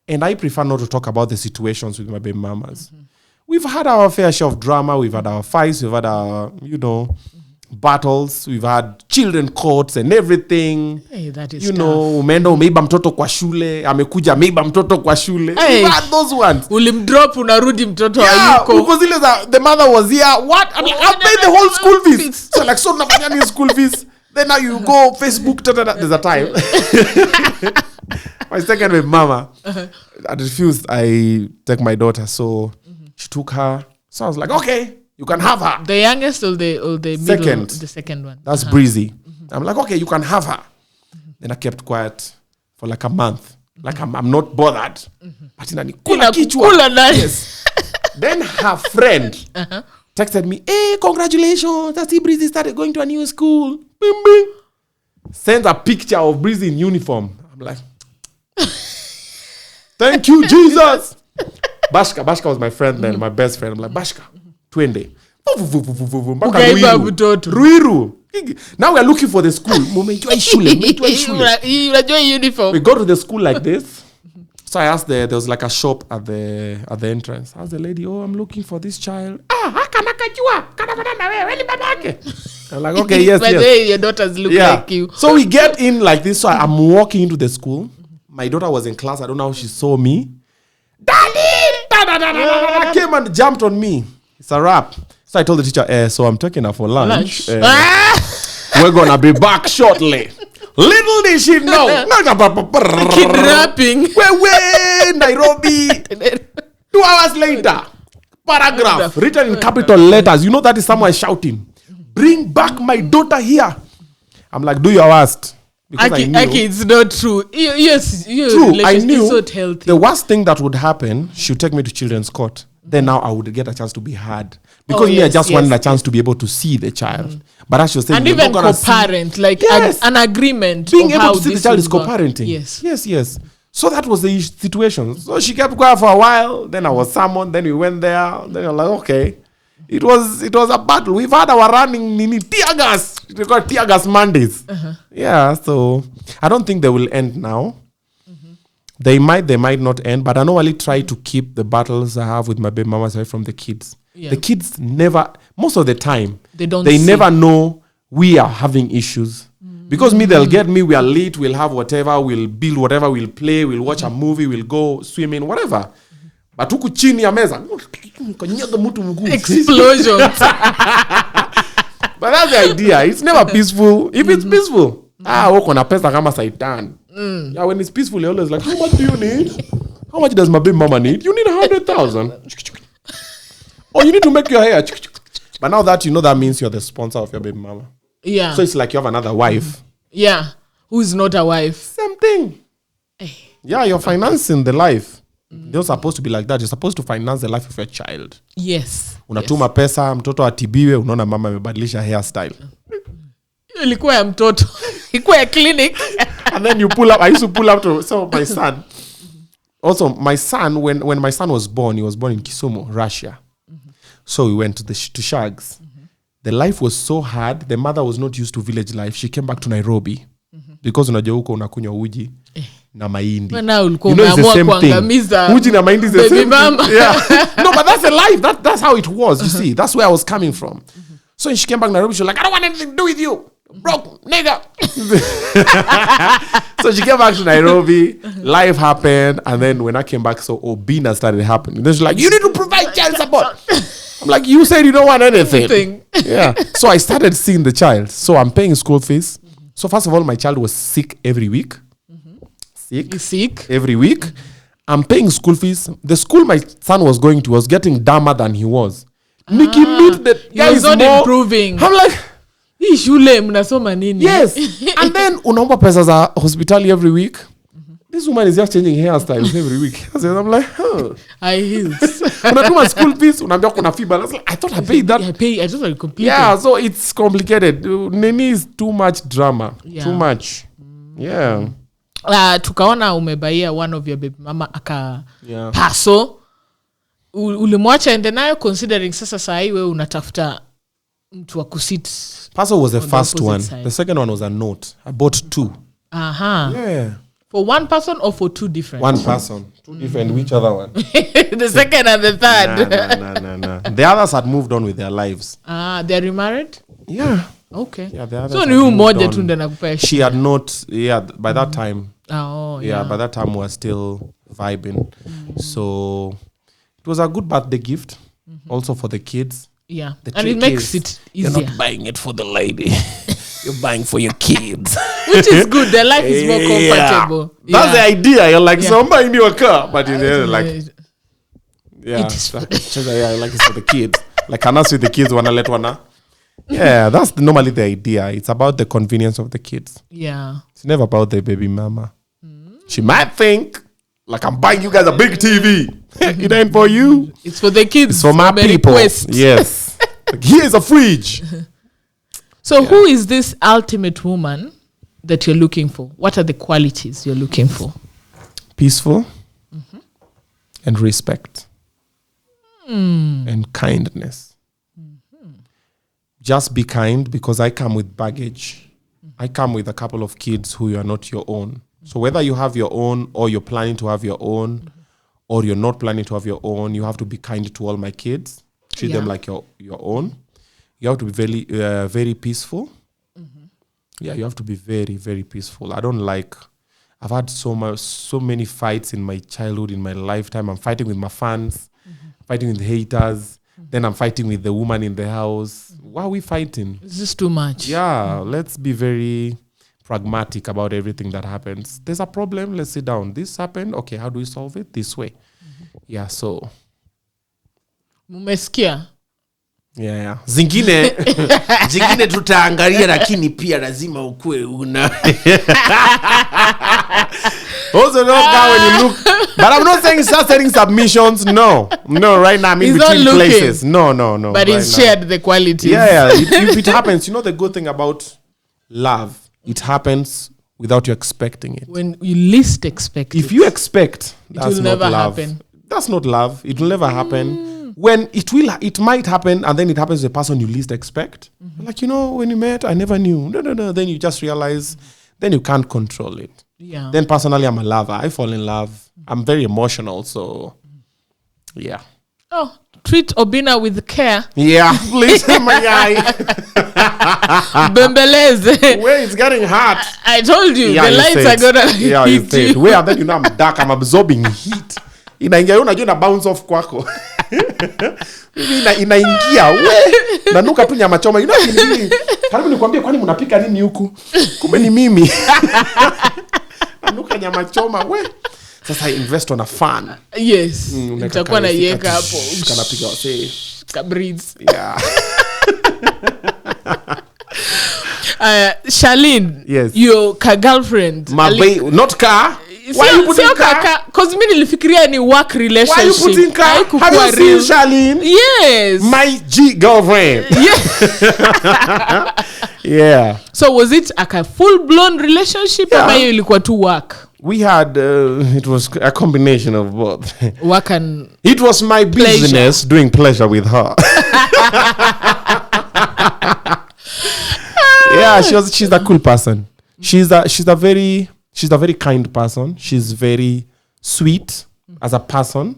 And I prefer not to talk about the situations with my baby mamas. We've had our fair share of drama. We've had our fights. We've had our, battles. We've had children courts and everything. Hey, that is umeenda umeiba mtoto kwa shule, amekuja ameiba mtoto kwa shule. Hey. We've had those ones. Ulimdrop unarudi mtoto hayuko. Because the mother was here. What? I paid the whole school fees. So like, so nafanya ni school fees. Then now you go Facebook. There's a time. My second with mama. I refused. I take my daughter. So she took her. So I was like, okay, you can have her. The youngest or the middle? Second. The second one. That's Breezy. I'm like, okay, you can have her. Then I kept quiet for like a month. Like I'm not bothered. But kula kichwa. Yes. Then her friend texted me, hey, congratulations. I see Breezy started going to a new school. Bing, bing. Sends a picture of Breezy in uniform. I'm like, thank you, Jesus. Bashka was my friend then, my best friend. I'm like, Bashka, twende. Ruiru. Now we're looking for the school. We go to the school like this. So I asked there was like a shop at the entrance. I asked the lady, oh, I'm looking for this child. I'm like, okay, yes. By the way, your daughters look like you. So we get in like this. So I'm walking into the school. My daughter was in class. I don't know how she saw me. Daddy! Came and jumped on me. It's a wrap. So I told the teacher, so I'm taking her for lunch. We're going to be back shortly. Little did she know. Kidnapping. Wait, Nairobi. 2 hours later. Paragraph written in capital letters. You know that is someone shouting, bring back my daughter here. I'm like, do your worst. Because I knew. It's not true. Yes, true. I knew not healthy. The worst thing that would happen, she would take me to children's court. Then now I would get a chance to be heard. Because I just wanted a chance to be able to see the child. But as she was saying, and even co-parent, like an agreement. Being able to see the child is co-parenting. Yes. So that was the situation. So she kept quiet for a while. Then I was summoned. Then we went there. Then I'm like, okay. It was a battle. We've had our running tear gas. We got tear gas Mondays. Yeah, so I don't think they will end now. They might not end, but I normally try to keep the battles I have with my baby mamas away from the kids. Yeah. The kids most of the time, they never know we are having issues. Because they'll get me, we are late, we'll have whatever, we'll build whatever, we'll play, we'll watch a movie, we'll go swimming, whatever. But huku chini ya meza, explosions. But that's the idea. It's never peaceful. If it's peaceful, wako na pesa kama saitan. Yeah, when it's peaceful, you're always like, how much do you need? How much does my baby mama need? You need 100,000. Or you need to make your hair. But now that you know, that means you're the sponsor of your baby mama. Yeah. So it's like you have another wife. Yeah. Who's not a wife? Same thing. Yeah, you're financing the life. You're supposed to be like that. You're supposed to finance the life of your child. Yes. Unatuma pesa, mtoto atibiwe, unaona mama amebadilisha hairstyle. Ilikuwa ya mtoto. Ilikuwa ya clinic. And then you pull up. I used to pull up to my son. Also, my son, when my son was born, he was born in Kisumu, Russia. So we went to Shags. The life was so hard. The mother was not used to village life. She came back to Nairobi. Because unajua huko unakunywa uji. na mahindi. Now ulikuwa it's the umeamua same thing. kuangamiza Uji na mahindi is the baby same mama. thing. Yeah. No, but that's a life. That's how it was, you see. That's where I was coming from. So when she came back to Nairobi, she was like, I don't want anything to do with you. Broke nigga. So she came back to Nairobi. Life happened. And then when I came back, so Obinna started happening. Then she's like, you need to provide child support. I'm like, you said you don't want anything. Yeah. So I started seeing the child. So I'm paying school fees. So first of all, my child was sick every week. Sick every week. I'm paying school fees. The school my son was going to was getting dumber than he was. Nikki meet the guy is not more improving. I'm like, shule mnasoma nini? Yes. And then unaomba pesa za hospitali every week. This woman is just changing hairstyles every week. I'm like, I healed. Unatuma school fees, unaambia kuna fever. I thought I paid that. I thought I completed. Yeah, so it's complicated. Nini is too much drama. Yeah. Too much. Yeah. Tukaona umebaia one of your baby mama aka yeah. Paso. Ulimwacha ende nayo considering sasa saa hii wewe unatafuta mtu wa kusit. Paso was the first one. Side. The second one was a note. I bought 2. Yeah. For one person or for 2 different? One person. 2 different. Which other one? The second and the third. Nah. The others had moved on with their lives. They're remarried? Yeah. Okay. Yeah, the others so ni mmoja tu ndo nakupea. She had not, by that time. Yeah, by that time we were still vibing. So it was a good birthday gift. Also for the kids. Yeah. And it makes it easier. You're not buying it for the lady. You're buying for your kids. Which is good. Their life is more comfortable. Yeah. That's the idea. You're like, so I'm buying you a car. But you're like, it is I like it's for the kids. Like, Anas with the kids, wanna let one. Yeah, that's normally the idea. It's about the convenience of the kids. Yeah. It's never about the baby mama. She might think, like, I'm buying you guys a big TV. It ain't for you. It's for the kids. It's for my people. Request. Yes. Like, here's a fridge. So who is this ultimate woman that you're looking for? What are the qualities you're looking for? Peaceful and respect and kindness. Just be kind, because I come with baggage. I come with a couple of kids who are not your own. So whether you have your own or you're planning to have your own or you're not planning to have your own, you have to be kind to all my kids. Treat them like your own. You have to be very, very peaceful. Yeah, you have to be very, very peaceful. I've had so many fights in my childhood, in my lifetime. I'm fighting with my fans, fighting with haters. Then I'm fighting with the woman in the house. Why are we fighting? It's just too much. Yeah, let's be very pragmatic about everything that happens. There's a problem, let's sit down. This happened, okay, how do we solve it? This way. Yeah, so. Mumesikia? Yeah. Zingine tutaangalia, lakini pia lazima ukue una. Also, not now when you look. But I'm not saying start setting submissions. No, right now I'm in between places. No. But right he's shared the qualities. Yeah. If it happens, you know the good thing about love, it happens without you expecting it. When you least expect it. If you expect, it will never happen. That's not love. It will never happen. When it might happen, and then it happens to the person you least expect. Like, when you met, I never knew. No. Then you just realize, then you can't control it. Yeah. Then personally, I'm a lover. I fall in love. I'm very emotional, so yeah. Oh, treat Obinna with care. Yeah, please, my guy. Bembeleze. Wait, it's getting hot. I told you, the lights are gonna hit you. Wait, and then I'm dark. I'm absorbing heat. Inaingia unajua na bounce off kwako. Inaingia we nanuka tu nyama choma. Karibu nikwambie kwani mnapika nini huku? Kumbe ni mimi. Nanuka nyama choma we. Sasa invest on a fan. Yes. Nitakuwa na yeka hapo. Kanapiga wase. Breathes. Yeah. Charlene. Yes. Your girlfriend. Not car. Why you putting car? Because me nilifikiria ni work relationship. Why you putting car? Have you seen Charlene? Yes. My girlfriend. Yeah. Yeah. So was it a full-blown relationship or ilikuwa tu work? We had, it was a combination of both. Work and it was my business doing pleasure with her. Yeah, she's a cool person. She's a very She's a very kind person. She's very sweet as a person.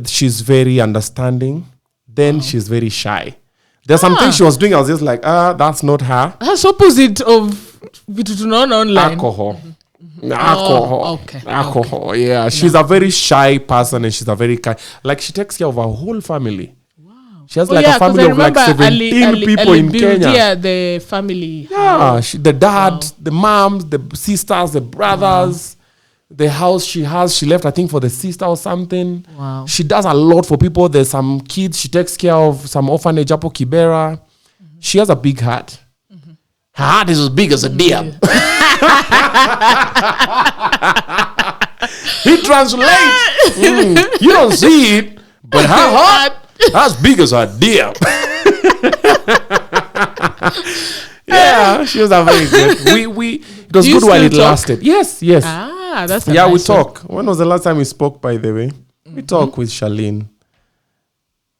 She's very understanding. Then she's very shy. There's some things she was doing. I was just like, that's not her. That's opposite of vitu tunaona online. Alcohol. Alcohol. Yeah. She's a very shy person and she's a very kind. Like she takes care of her whole family. She has a family of like 17 people in Kenya. Yeah, the family. Yeah, the dad, the moms, the sisters, the brothers, the house she has. She left, I think, for the sister or something. Wow. She does a lot for people. There's some kids. She takes care of some orphanage, Apo Kibera. She has a big heart. Her heart is as big as a deer. He translates. You don't see it, but her heart as big as a deer. Yeah, she was a very good. It was good while it lasted. Yes. That's a we nice talk. When was the last time we spoke, by the way? We talk with Charlene.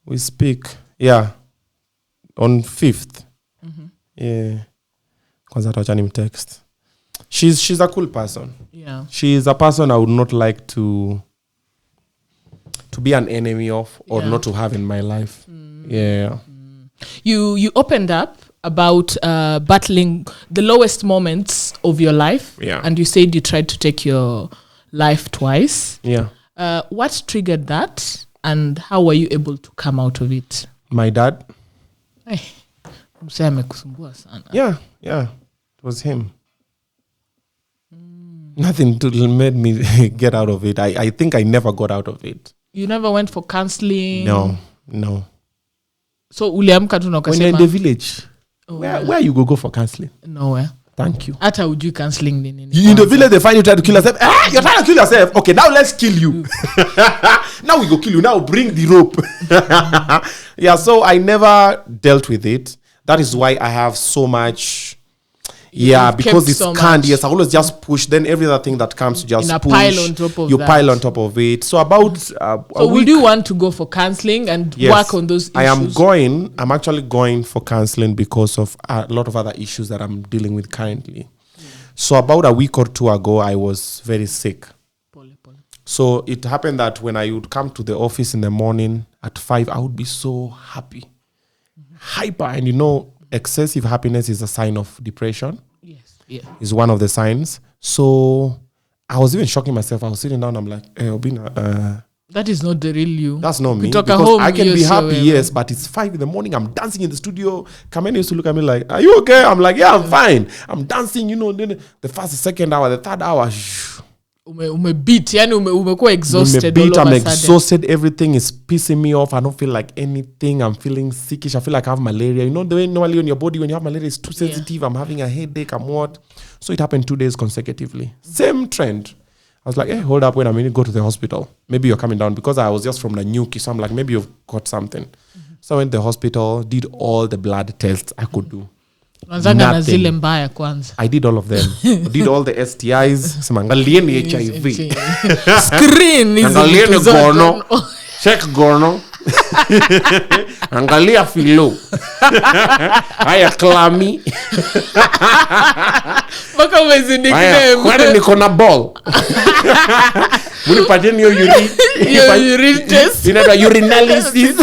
We speak. Yeah. On 5th. Yeah. Kwanza tuacha nimtext. She's a cool person. Yeah. She's a person I would not like to be an enemy of or not to have in my life. Yeah. You opened up about battling the lowest moments of your life. Yeah. And you said you tried to take your life twice. Yeah. What triggered that and how were you able to come out of it? My dad. Msee amekusumbua sana. Yeah. It was him. Nothing made me get out of it. I think I never got out of it. You never went for counseling? No. So uliamka tu na When you're in the village, where you go for counseling? Nowhere. Thank you. Hata ujui counseling ni nini. In the village, they find you trying to kill yourself. You're trying to kill yourself. Okay, now let's kill you. Now we go kill you. Now bring the rope. Yeah, so I never dealt with it. That is why I have so much. Yeah, because it's so canned. much. Yes, I always just push. Then every other thing that comes, you just In a push. pile on top of you that. pile on top of it. So about So would you want to go for counseling and work on those issues? I'm actually going for counseling because of a lot of other issues that I'm dealing with currently. So about a week or two ago, I was very sick. So it happened that when I would come to the office in the morning at 5, I would be so happy. Hyper. And excessive happiness is a sign of depression. Yes. Yeah. Is one of the signs. So I was even shocking myself. I was sitting down. I'm like, hey, Obinna, that is not the real you. that's not me. Because Because I can be happy, yes, but it's 5 in the morning. I'm dancing in the studio. Kamene used to look at me like, are you okay? I'm like, yeah, I'm fine. I'm dancing, then the first, the second hour, the third hour. Umebeat, yani umekuwa exhausted. I'm exhausted. Everything is pissing me off. I don't feel like anything. I'm feeling sickish. I feel like I have malaria. You know the way normally on your body when you have malaria it's too sensitive. I'm having a headache. I'm what? So it happened 2 days consecutively. Same trend. I was like, hey, hold up, wait a minute, go to the hospital. Maybe you're coming down because I was just from the Nyuki. So I'm like, maybe you've got something. So I went to the hospital, did all the blood tests I could do. Na zile mbaya kwanza. I did all of them. Did all the STIs. Sema angalieni HIV. Screen is angalieni gono. Check gono. Angalia filo. Haya klami. Baka umezi nickname. Kwani niko na ball. Munipatie niyo urine. Your urine test. Inaitwa urinalysis.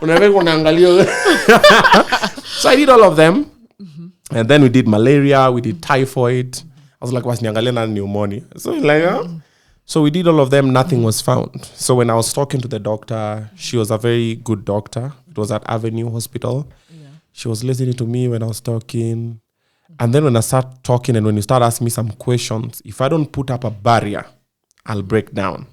Unaweza kuangalia. So I did all of them. And then we did malaria, we did typhoid. I was like, what's niangalia pneumonia? So like, so we did all of them, nothing was found. So when I was talking to the doctor, she was a very good doctor. It was at Avenue Hospital. Yeah. She was listening to me when I was talking. And then when I start talking and when you start asking me some questions, if I don't put up a barrier, I'll break down.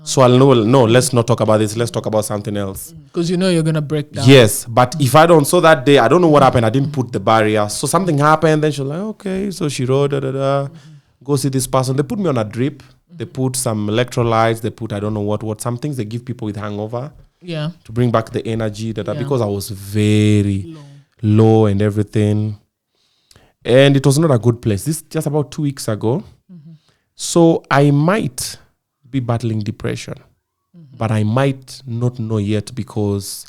So I'll know, no, let's not talk about this. Let's talk about something else. Because you're going to break down. Yes, but if I don't, so that day, I don't know what happened. I didn't put the barrier. So something happened. Then she was like, okay. So she wrote, go see this person. They put me on a drip. They put some electrolytes. They put, I don't know what. Some things they give people with hangover. Yeah. To bring back the energy. Because I was very low and everything. And it was not a good place. This just about 2 weeks ago. So I might be battling depression, but I might not know yet because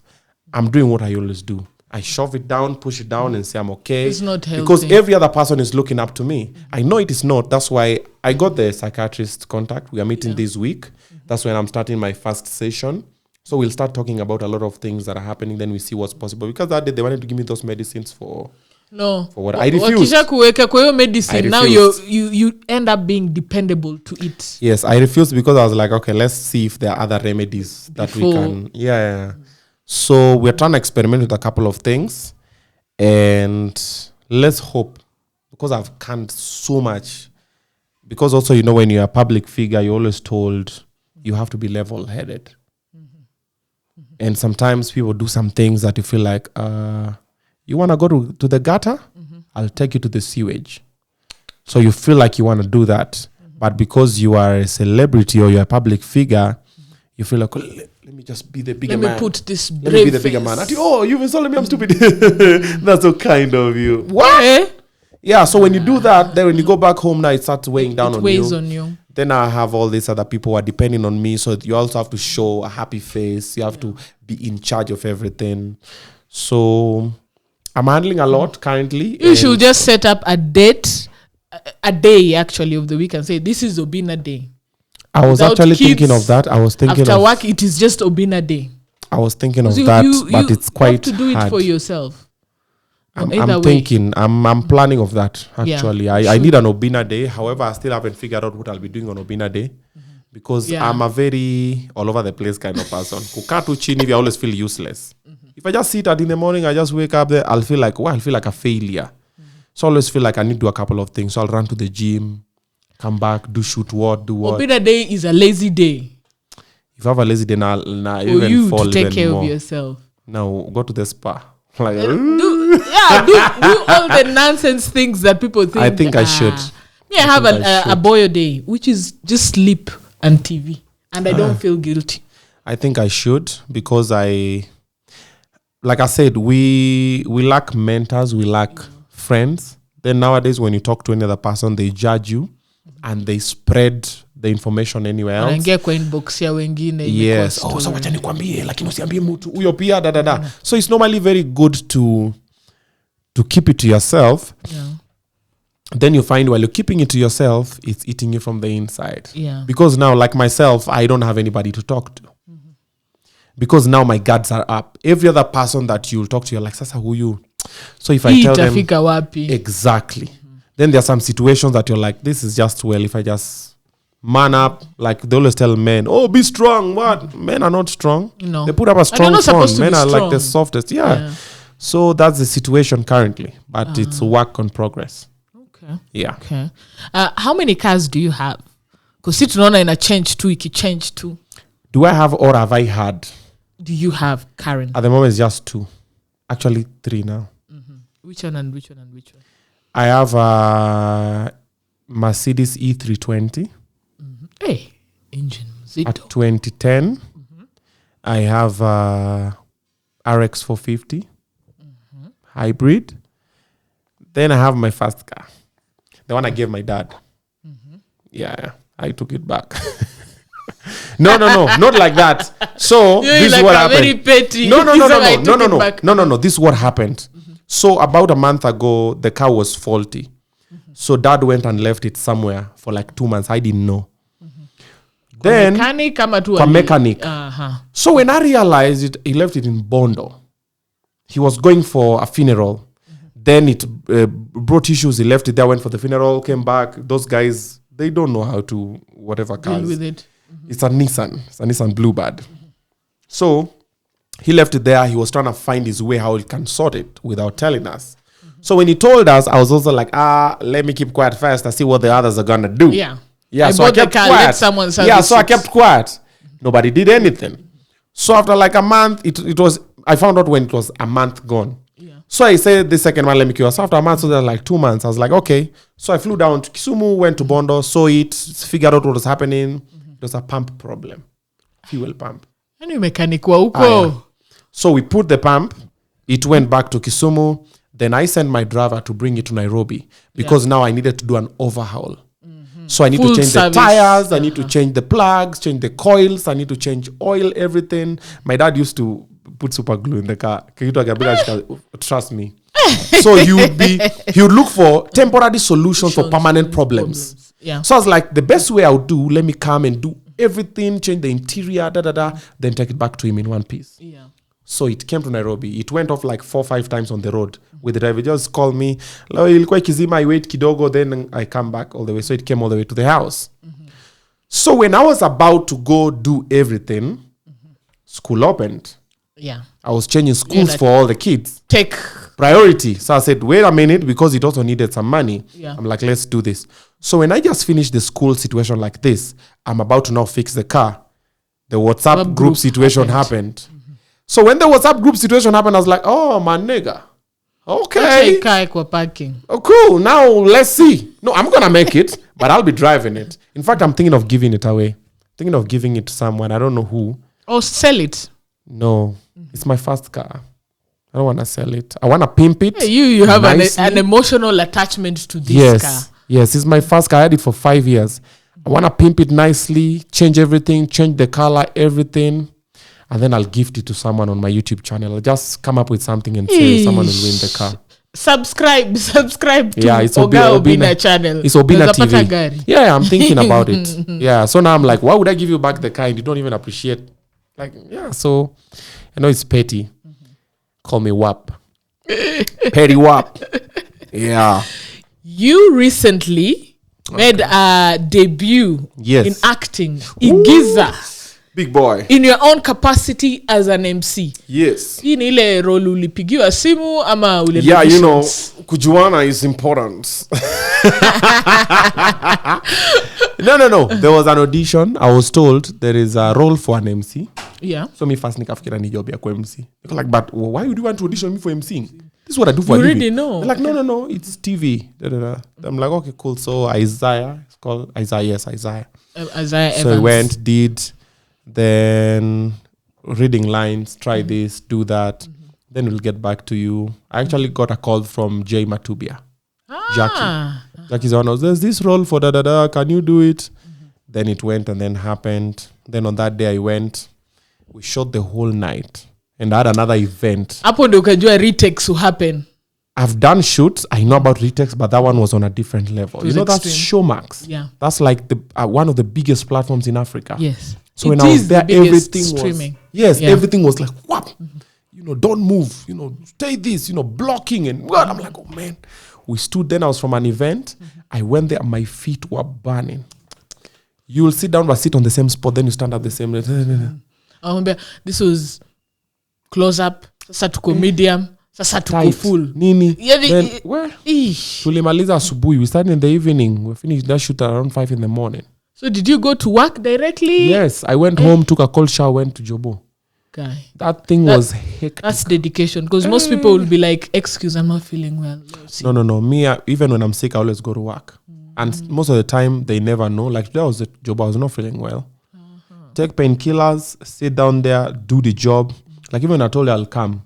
I'm doing what I always do. I shove it down, push it down, and say I'm okay. It's not healthy. Because every other person is looking up to me. I know it is not. That's why I got the psychiatrist contact. We are meeting this week. That's when I'm starting my first session. So we'll start talking about a lot of things that are happening. Then we see what's possible. Because that day they wanted to give me those medicines for what I refused. Wakisha kuweka kwa hiyo medicine, now you end up being dependable to it. Yes, I refused because I was like, okay, let's see if there are other remedies that we can. Yeah. So we're trying to experiment with a couple of things, and let's hope, because I've canned so much. Because also, when you're a public figure, you're always told you have to be level-headed. And sometimes people do some things that you feel like, you want to go to the gutter? I'll take you to the sewage. So you feel like you want to do that. But because you are a celebrity or you're a public figure, you feel like, let me just be the bigger man. Let me put this brave Let me be the bigger man. You've insulted me, I'm stupid. That's so kind of you. What? Yeah, so when you do that, then when you go back home now, it starts weighing down on you. It weighs on you. Then I have all these other people who are depending on me. So you also have to show a happy face. You have to be in charge of everything. So I'm handling a lot currently. You should just set up a date, a day actually of the week, and say, this is Obinna Day. I was actually thinking of that. After work, it is just Obinna Day. I was thinking of that, but it's quite hard. You have to do it for yourself. I'm thinking, I'm planning of that, actually. I need an Obinna Day. However, I still haven't figured out what I'll be doing on Obinna Day. Because I'm a very all over the place kind of person. Kukatu chini, I always feel useless. If I just sit in the morning, I just wake up there, I'll feel like a failure. So I always feel like I need to do a couple of things. So I'll run to the gym, come back, do what. Obinna Day is a lazy day. If I have a lazy day, now even you fall to take even care more. Of yourself. Now go to the spa. Like, do all the nonsense things that people think. I think I should. I have a boyo day, which is just sleep and TV, and I don't feel guilty. I think I should, because like I said, we lack mentors, we lack friends. Then nowadays, when you talk to any other person, they judge you and they spread the information anywhere else. Yes. So wacha nikwambie, lakini usiambie mtu huyo pia . So it's normally very good to keep it to yourself. Yeah. Then you find while you're keeping it to yourself, it's eating you from the inside. Yeah. Because now, like myself, I don't have anybody to talk to. Because now my guards are up. Every other person that you'll talk to, you're like, Sasa, who you? So if I tell them... Exactly. Then there are some situations that you're like, this is just, if I just man up, like they always tell men, be strong. What? Men are not strong. No. They put up a strong front. Men are like the softest. Yeah. So that's the situation currently. But it's work in progress. Okay. Yeah. Okay. How many cars do you have? Because it's not in a change too, it change too. Do I have or have I had? Do you have currently? At the moment, it's just 2. Actually, 3 now. Which one? I have a Mercedes E320. Hey, engine. A 2010. I have a RX 450 hybrid. Then I have my first car, the one I gave my dad. Yeah, I took it back. No, not like that. So this is what happened. Very petty. No. This is what happened. So about a month ago, the car was faulty. So dad went and left it somewhere for like 2 months. I didn't know. Then mechanic. So when I realized it, he left it in Bondo. He was going for a funeral. Then it brought issues. He left it there, went for the funeral, came back. Those guys, they don't know how to whatever cars. Deal with it. It's a Nissan Bluebird. So he left it there. He was trying to find his way how he can sort it without telling us. So when he told us, I was also like, let me keep quiet first and see what the others are gonna do. Yeah. So I kept quiet. So I kept quiet. Nobody did anything. So after like a month, it was. I found out when it was a month gone. So I said the second one, let me cure. So after a month, so there like 2 months. I was like, okay. So I flew down to Kisumu, went to Bondo, saw it, figured out what was happening. It was a pump problem, fuel pump. Any mechanic wa uko. So we put the pump. It went back to Kisumu. Then I sent my driver to bring it to Nairobi because now I needed to do an overhaul. So I need to change the tires. I need to change the plugs, change the coils. I need to change oil, everything. My dad used to put super glue in the car. Trust me. So he would look for temporary solutions for permanent problems. Yeah. So I was like, the best way I would do, let me come and do everything, change the interior, then take it back to him in one piece. Yeah. So it came to Nairobi. It went off like 4 or 5 times on the road with the driver. Just call me. Ilikuwa kizima, I wait kidogo, then I come back all the way. So it came all the way to the house. Mm-hmm. So when I was about to go do everything, school opened. Yeah. I was changing schools for all the kids. Take priority. So I said, wait a minute, because it also needed some money. Yeah. I'm like, let's do this. So when I just finished the school situation like this, I'm about to now fix the car. The WhatsApp group situation happened. Mm-hmm. So when the WhatsApp group situation happened, I was like, oh, my nigga. Okay. Parking. Oh, cool. Now let's see. No, I'm going to make it, but I'll be driving it. In fact, I'm thinking of giving it away. Thinking of giving it to someone. I don't know who. Or sell it. No, it's my first car. I don't want to sell it. I want to pimp it. Hey, you have an emotional attachment to this car. Yes, it's my first car. I had it for 5 years. I want to pimp it nicely, change everything, change the color, everything. And then I'll gift it to someone on my YouTube channel. I'll just come up with something and say someone will win the car. Subscribe to it's Oga Obinna channel. It's Obinna TV. Yeah, I'm thinking about it. Yeah, so now I'm like, why would I give you back the car and you don't even appreciate? Like, yeah, so I know it's petty. Call me WAP. Petty WAP. Yeah. You recently made a debut in acting. Igiza. Big boy. In your own capacity as an MC. Yes. Hii ni ile role ulipigiwa simu ama ule yeah, you know, kujuana is important. No. There was an audition. I was told there is a role for an MC. Yeah. So me first nikafikira ni job ya kwa MC. They're like, but why would you want to audition me for MCing? This is what I do for a living. You already know. They're like, no, it's TV. I'm like, okay, cool. So Isaiah, it's called Isaiah. Isaiah Evans. So I went, did, then reading lines, try this, do that. Mm-hmm. Then we'll get back to you. I actually got a call from Jay Matubia. Jackie's on us. There's this role for can you do it? Mm-hmm. Then it went and then happened. Then on that day I went. We shot the whole night. And I had another event. Hapo ndio ukajua retakes will happen. I've done shoots. I know about retakes, but that one was on a different level. You know, that's Showmax. Yeah. That's like the one of the biggest platforms in Africa. Yes. So when I was there, everything streaming. Everything was like, whap. Mm-hmm. You know, don't move. You know, stay this. You know, blocking and what? I'm like, oh man. We stood. Then I was from an event. Mm-hmm. I went there. My feet were burning. You will sit down, but sit on the same spot. Then you stand at the same. I remember this was close up. Sasa tuko medium. Sasa tuko full. Nini? Then where? Tulimaliza asubuhi. We started in the evening. We finished that shoot around 5 a.m. So did you go to work directly? Yes. I went home, took a cold shower, went to Jobo. Guy. That thing was hectic. That's dedication. Because most people will be like, excuse, I'm not feeling well. No. Me, even when I'm sick, I always go to work. And most of the time, they never know. Like today I was at Jobo, I was not feeling well. Take painkillers, sit down there, do the job. Like even when I told you I'll come.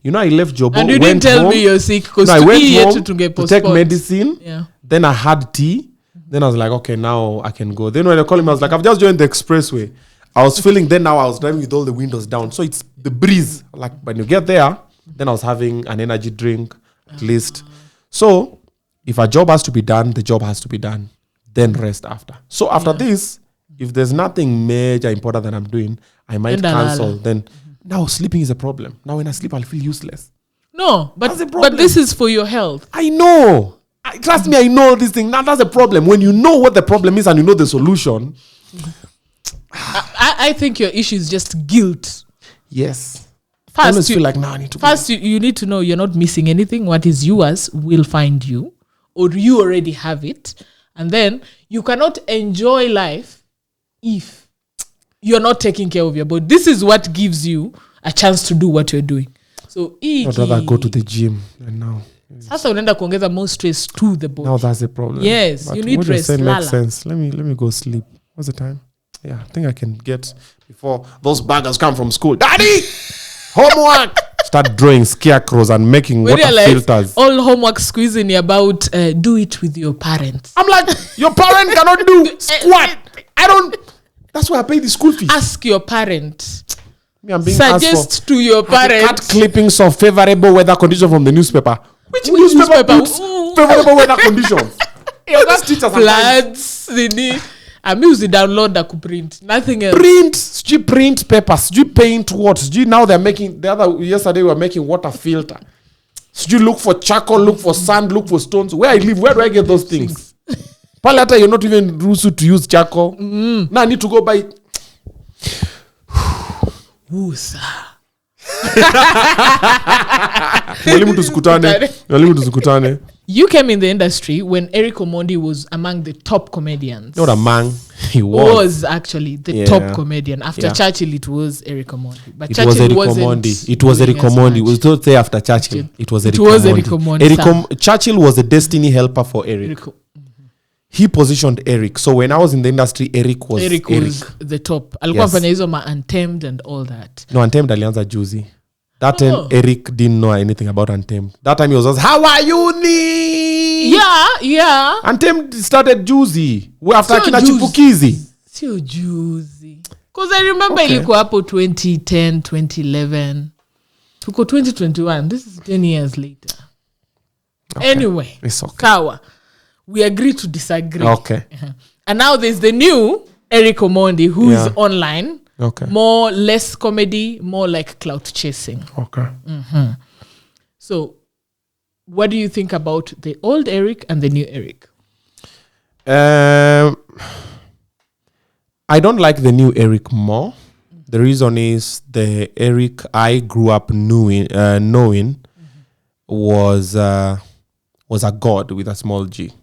You know, I left Jobo. And you didn't tell me you're sick because I went home to take medicine. Yeah. Then I had tea. Then I was like, okay, now I can go. Then when I called him, I was like, I've just joined the expressway. I was feeling, then now I was driving with all the windows down. So it's the breeze. Like when you get there, then I was having an energy drink at least. So if a job has to be done, the job has to be done. Then rest after. So after this, if there's nothing major important that I'm doing, I might cancel. Then now sleeping is a problem. Now when I sleep, I'll feel useless. No, but this is for your health. I know. Trust me, I know this thing. Now that's a problem. When you know what the problem is and you know the solution. I think your issue is just guilt. Yes. First, feel like, I need to you need to know you're not missing anything. What is yours will find you. Or you already have it. And then you cannot enjoy life if you're not taking care of your body. This is what gives you a chance to do what you're doing. So I'd rather go to the gym than now. Sasa unaenda kuongeza more stress to the body. Now that's the problem. Yes, but you need rest. What makes sense. Let me go sleep. What's the time? Yeah, I think I can get before those buggers come from school. Daddy, homework. Start drawing scarecrows and making water filters. All homework squeezing about do it with your parents. I'm like, your parent cannot do squat. I don't. That's why I pay the school fees. Ask your parent. Me, I'm being asked Suggest to your for cut parents. clippings of favorable weather conditions from the newspaper. Which newspaper puts favorable weather conditions? These teachers are Floods. I'm using the download that could print. Nothing else. Print papers. Do you paint what? Do you now they're making yesterday we were making water filter. So you look for charcoal, look for sand, look for stones. Where I live, where do I get those things? Palata, you're not even rused to use charcoal. Now I need to go buy. Usa. Walimu tusikutane. You came in the industry when Eric Omondi was among the top comedians. Not a man. He was actually the top comedian. After Churchill, it was Eric Omondi. But Churchill wasn't. It was Eric Omondi. We don't say after Churchill. It was Eric Omondi. Churchill was the destiny helper for Eric. He positioned Eric. So when I was in the industry, Eric was the top. Alikuwa fanya hizo ma Untamed and all that. No, Untamed alianza juzi. That time Eric didn't know anything about Untamed. That time he was just, how are you, ni? Yeah. Untamed started juzi. After kina chipukizi. Sio juzi. Because I remember ilikuwa hapo 2010, 2011. Tuko 2021. This is 10 years later. Okay. Anyway. It's okay. Kawa. We agree to disagree. Okay. And now there's the new Eric Omondi who is online. Okay. More, less comedy, more like clout chasing. Okay. So, what do you think about the old Eric and the new Eric? I don't like the new Eric more. The reason is the Eric I grew up knowing was a god with a small G.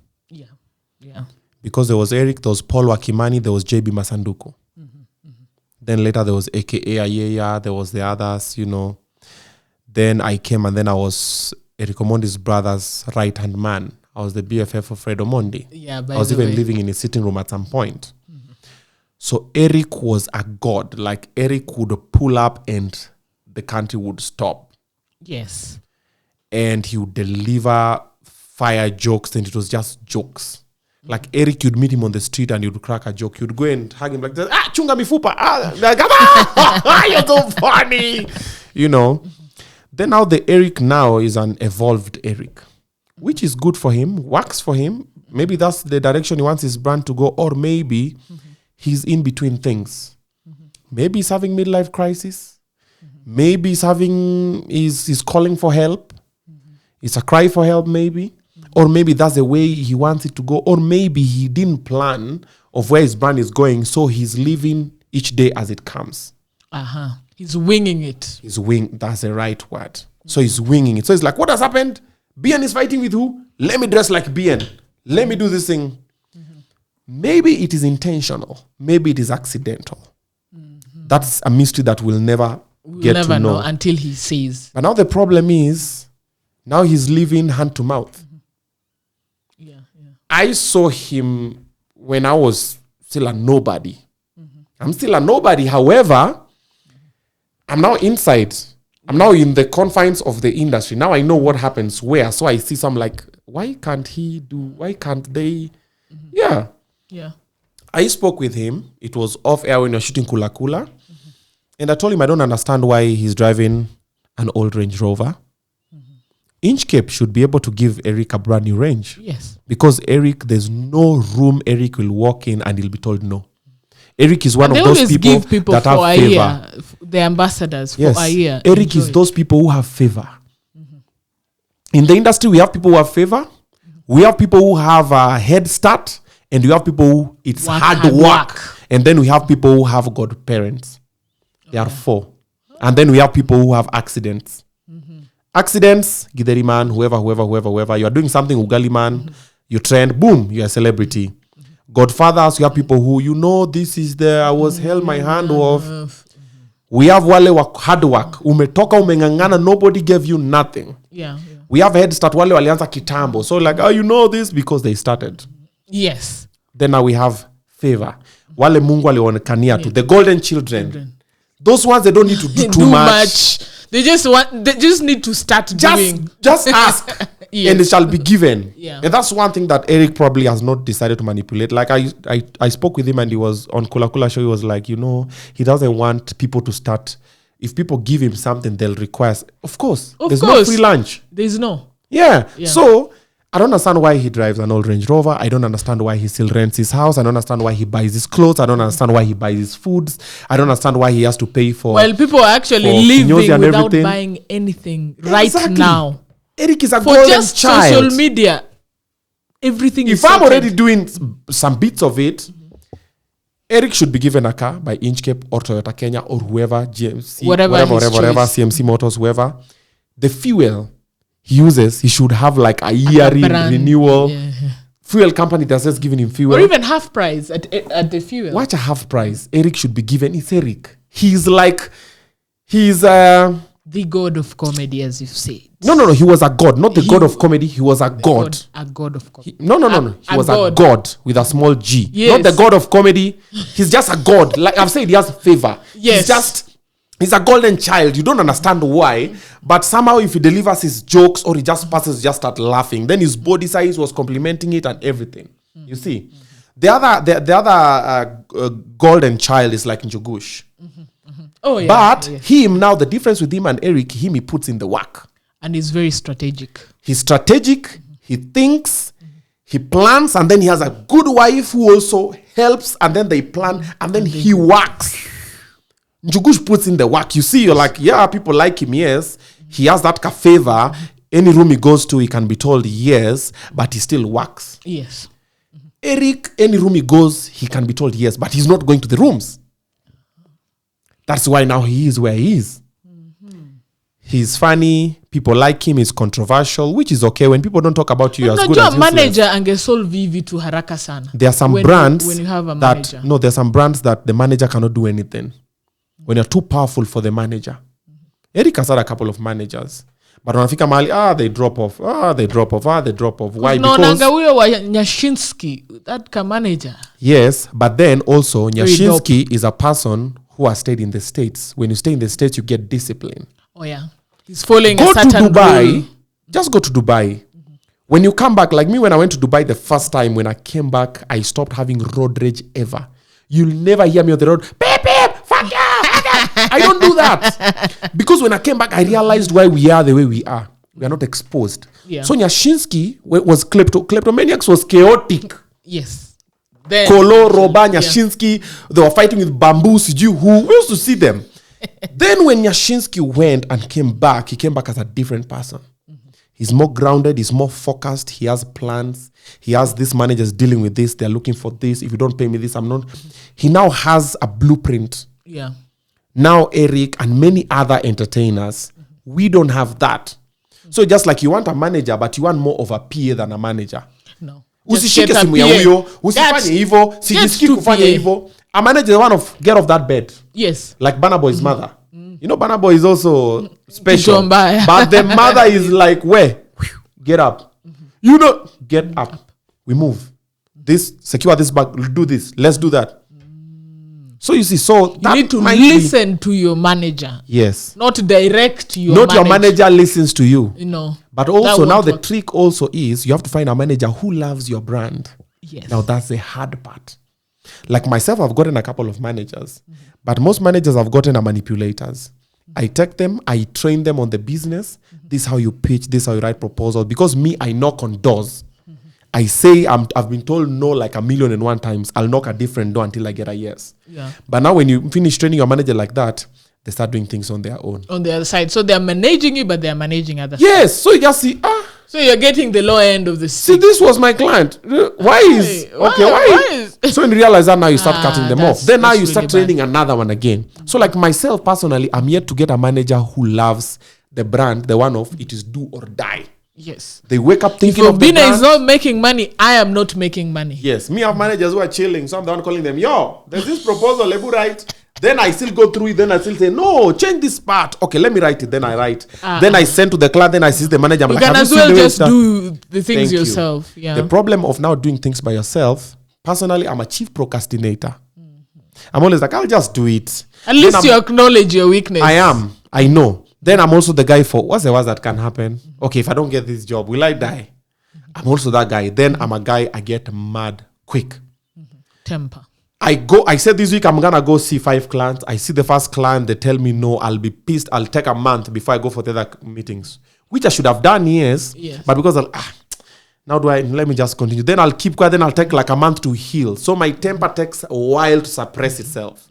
Yeah. Because there was Eric, there was Paul Wakimani, there was JB Masanduku. Then later there was AKA Ayaya, there was the others, Then I came and then I was Eric Omondi's brother's right-hand man. I was the BFF of Fred Omondi. Yeah, I was even living in his sitting room at some point. So Eric was a god. Like Eric would pull up and the country would stop. Yes. And he would deliver fire jokes and it was just jokes. Like Eric, you'd meet him on the street and you'd crack a joke. You'd go and hug him like this. Chunga mifupa. You're so funny. Then now the Eric now is an evolved Eric, which is good for him, works for him. Maybe that's the direction he wants his brand to go. Or maybe he's in between things. Maybe he's having midlife crisis. Maybe he's calling for help. It's a cry for help maybe. Or maybe that's the way he wants it to go. Or maybe he didn't plan of where his brand is going. So he's living each day as it comes. He's winging it. That's the right word. So he's winging it. So it's like, what has happened? BN is fighting with who? Let me dress like BN. Let me do this thing. Maybe it is intentional. Maybe it is accidental. That's a mystery that we'll never get to know. We'll never know until he says. But now the problem is, now he's living hand to mouth. Yeah. I saw him when I was still a nobody. I'm still a nobody. However, I'm now inside. I'm now in the confines of the industry. Now I know what happens where. So I see some like, why can't they? Yeah. I spoke with him. It was off air when we were shooting Kula Kula. And I told him I don't understand why he's driving an old Range Rover. Inchcape should be able to give Eric a brand new range. Yes. Because Eric, there's no room Eric will walk in and he'll be told no. Eric is one of those people that have favor. The ambassadors for a year. Eric is those people who have favor. In the industry, we have people who have favor. We have people who have a head start. And we have people who it's hard work. And then we have people who have godparents. There are 4. And then we have people who have accidents. Accidents, Gideri man, whoever. You are doing something, Ugali man, you trend, boom, you're a celebrity. Godfathers, you have people who, this is I was held my hand off. We have wale hard work. Umetoka umengangana, nobody gave you nothing. Yeah. We have head start wale walianza kitambo. So like, this because they started. Yes. Then now we have favor. Wale Mungu alionekania to the golden children. Those ones, they don't need to do too much. They just need to start doing. Just ask and it shall be given. Yeah. And that's one thing that Eric probably has not decided to manipulate. Like I spoke with him and he was on Kula Kula show. He was like, he doesn't want people to start if people give him something, they'll request. Of course. Of There's course. no free lunch. There's no. Yeah. So I don't understand why he drives an old Range Rover. I don't understand why he still rents his house. I don't understand why he buys his clothes. I don't understand why he buys his foods. I don't understand why he has to pay for. Well, people are actually living without buying anything right now. Eric is a for golden just child. Social media. Everything if is I'm sorted. already doing some bits of it, Eric should be given a car by Inchcape or Toyota Kenya or whoever, GMC, whatever, CMC Motors, whoever. The fuel he uses, he should have like a yearly renewal. Yeah. Fuel company that's just giving him fuel. Or even half price at the fuel. Watch a half price. Eric should be given. It's Eric. He's the god of comedy, as you've said. No. He was a god. Not the god of comedy. He was a god. A god of comedy. No. He was a god with a small G. Yes. Not the god of comedy. He's just a god. Like I've said, he has favor. Yes. He's a golden child. You don't understand why. But somehow if he delivers his jokes or he just passes, just start laughing. Then his body size was complimenting it and everything. Mm-hmm. You see? Mm-hmm. The other golden child is like Njugush. Mm-hmm. Mm-hmm. Oh, yeah. But him now, the difference with him and Eric, he puts in the work. And he's very strategic. He's strategic. Mm-hmm. He thinks. Mm-hmm. He plans. And then he has a good wife who also helps. And then they plan. And then he works. Njugush puts in the work. You see, you're like, yeah, people like him, yes. He has that favor. Any room he goes to, he can be told yes, but he still works. Yes. Mm-hmm. Eric, any room he goes, he can be told yes, but he's not going to the rooms. That's why now he is where he is. Mm-hmm. He's funny. People like him. He's controversial, which is okay when people don't talk about you as good as manager angesolve vivi tu haraka sana. There are some brands when you have a manager. There are some brands that the manager cannot do anything. When you're too powerful for the manager. Mm-hmm. Eric has had a couple of managers. But wanafika mahali, they drop off. They drop off. Why? No, because huyo wa Nyashinsky, that manager. Yes, but then also Nyashinsky is a person who has stayed in the States. When you stay in the States, you get discipline. Oh yeah. He's following a certain to Dubai. rule. Just go to Dubai. Mm-hmm. When you come back, like me when I went to Dubai the first time, when I came back, I stopped having road rage ever. You'll never hear me on the road. Beep, beep, fuck yeah. I don't do that. Because when I came back, I realized why we are the way we are. We are not exposed. Yeah. So Nyashinsky was kleptomaniacs was chaotic. Yes. Then, Kolo, Roba, Nyashinsky, they were fighting with bamboo, who. We used to see them. Then when Nyashinsky went and came back, he came back as a different person. Mm-hmm. He's more grounded. He's more focused. He has plans. He has these managers dealing with this. They're looking for this. If you don't pay me this, I'm not. Mm-hmm. He now has a blueprint. Yeah. Now Eric and many other entertainers, we don't have that. So just like you want a manager, but you want more of a PA than a manager. No. Usishike simu ya huyo, usifanye hivyo, sijisiki kufanya hivyo. A manager is one of get off that bed. Yes. Like Burna Boy's mother. You know Burna Boy is also special. But the mother is like, where? Get up. You know, get up. We move. This, secure this bag, do this. Let's do that. So you see, so you need to listen to your manager. Yes. Not direct your manager. Not your manager listens to you. No. But also now the trick also is you have to find a manager who loves your brand. Yes. Now that's the hard part. Like myself, I've gotten a couple of managers. Mm-hmm. But most managers I've gotten are manipulators. Mm-hmm. I take them, I train them on the business. Mm-hmm. This is how you pitch, this is how you write proposals. Because me, I knock on doors. I say I've been told no like 1,000,001 times. I'll knock a different door until I get a yes. Yeah. But now when you finish training your manager like that, they start doing things on their own. On the other side. So they're managing you, but they're managing others. Yes. So you just see, so you're getting the low end of the stick. See, this was my client. Why is... So when you realize that now you start cutting them off. Then now you start training another one again. Mm-hmm. So like myself personally, I'm yet to get a manager who loves the brand, the one of it is do or die. Yes. They wake up thinking if Obinna is not making money, I am not making money. Yes. Me have managers who are chilling. So I'm the one calling them, yo, there's this proposal, Lebu right? Then I still go through it. Then I still say, no, change this part. Okay, let me write it. Then I write. Then I send to the client. Then I see the manager. I'm you like, can as well just do the things yourself. Yeah. The problem of now doing things by yourself, personally, I'm a chief procrastinator. Mm-hmm. I'm always like, I'll just do it. At least you acknowledge your weakness. I am. I know. Then I'm also the guy for what's the worst that can happen? Okay, if I don't get this job, will I die? I'm also that guy. Then I'm a guy, I get mad quick. Temper. I said this week I'm gonna go see 5 clients. I see the first client, they tell me no, I'll be pissed. I'll take a month before I go for the other meetings, which I should have done years. Yes. But because now let me just continue. Then I'll keep quiet. Then I'll take like a month to heal. So my temper takes a while to suppress itself.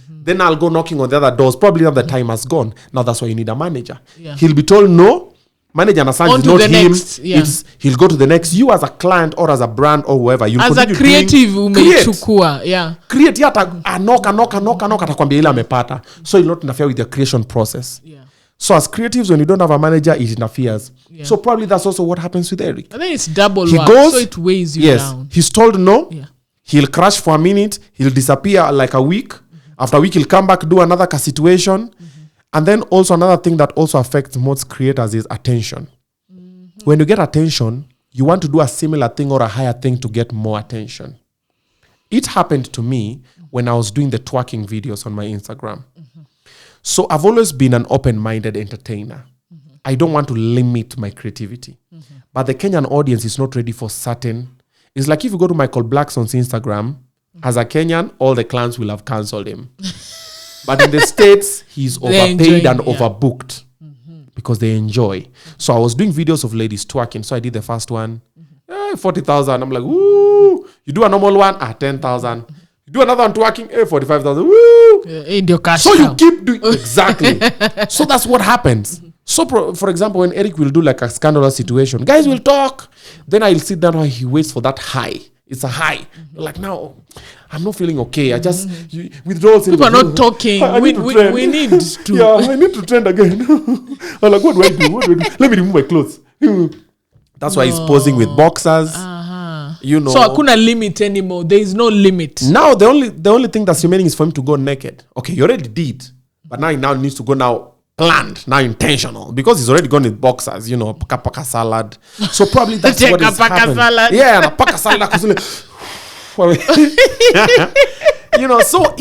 Then I'll go knocking on the other doors. Probably now the time has gone. Now that's why you need a manager. Yeah. He'll be told no. Manager understands it's not him. Next, yeah. He'll go to the next. You as a client or as a brand or whoever. You as a creative umechukua. Yeah. Create yata anoka atakwambia ile amepata. So you'll not interfere with the creation process. Yeah. So as creatives, when you don't have a manager, it interferes. Yeah. So probably that's also what happens with Eric. I think it's double work, so it weighs you down. He's told no. Yeah. He'll crash for a minute. He'll disappear like a week. After a week, he'll come back, do another situation. And then also another thing that also affects most creators is attention. When you get attention, you want to do a similar thing or a higher thing to get more attention. It happened to me when I was doing the twerking videos on my Instagram. So I've always been an open-minded entertainer. I don't want to limit my creativity. But the Kenyan audience is not ready for certain. It's like if you go to Michael Blackson's Instagram, as a Kenyan, all the clans will have cancelled him. But in the States, he's overpaid and overbooked because they enjoy. So I was doing videos of ladies twerking. So I did the first one, 40,000. I'm like, woo. You do a normal one, 10,000. You do another one twerking, 45,000. Woo. In your cash. So you keep doing, exactly. So that's what happens. So for example, when Eric will do like a scandalous situation, guys will talk. Then I'll sit down while he waits for that high. It's a high. Like, now, I'm not feeling okay. I just withdrawal. People are not talking. We need to. Yeah, I need to trend again. I'm like, what do I do? Let me remove my clothes. That's why he's posing with boxers. You know. So hakuna limit anymore. There is no limit. Now the only thing that's remaining is for him to go naked. Okay, you already did, but now he needs to go now planned, now intentional, because he's already gone with boxers. You know, paka salad. So probably that's what is happening. Salad. Yeah, and paka salad. You know, so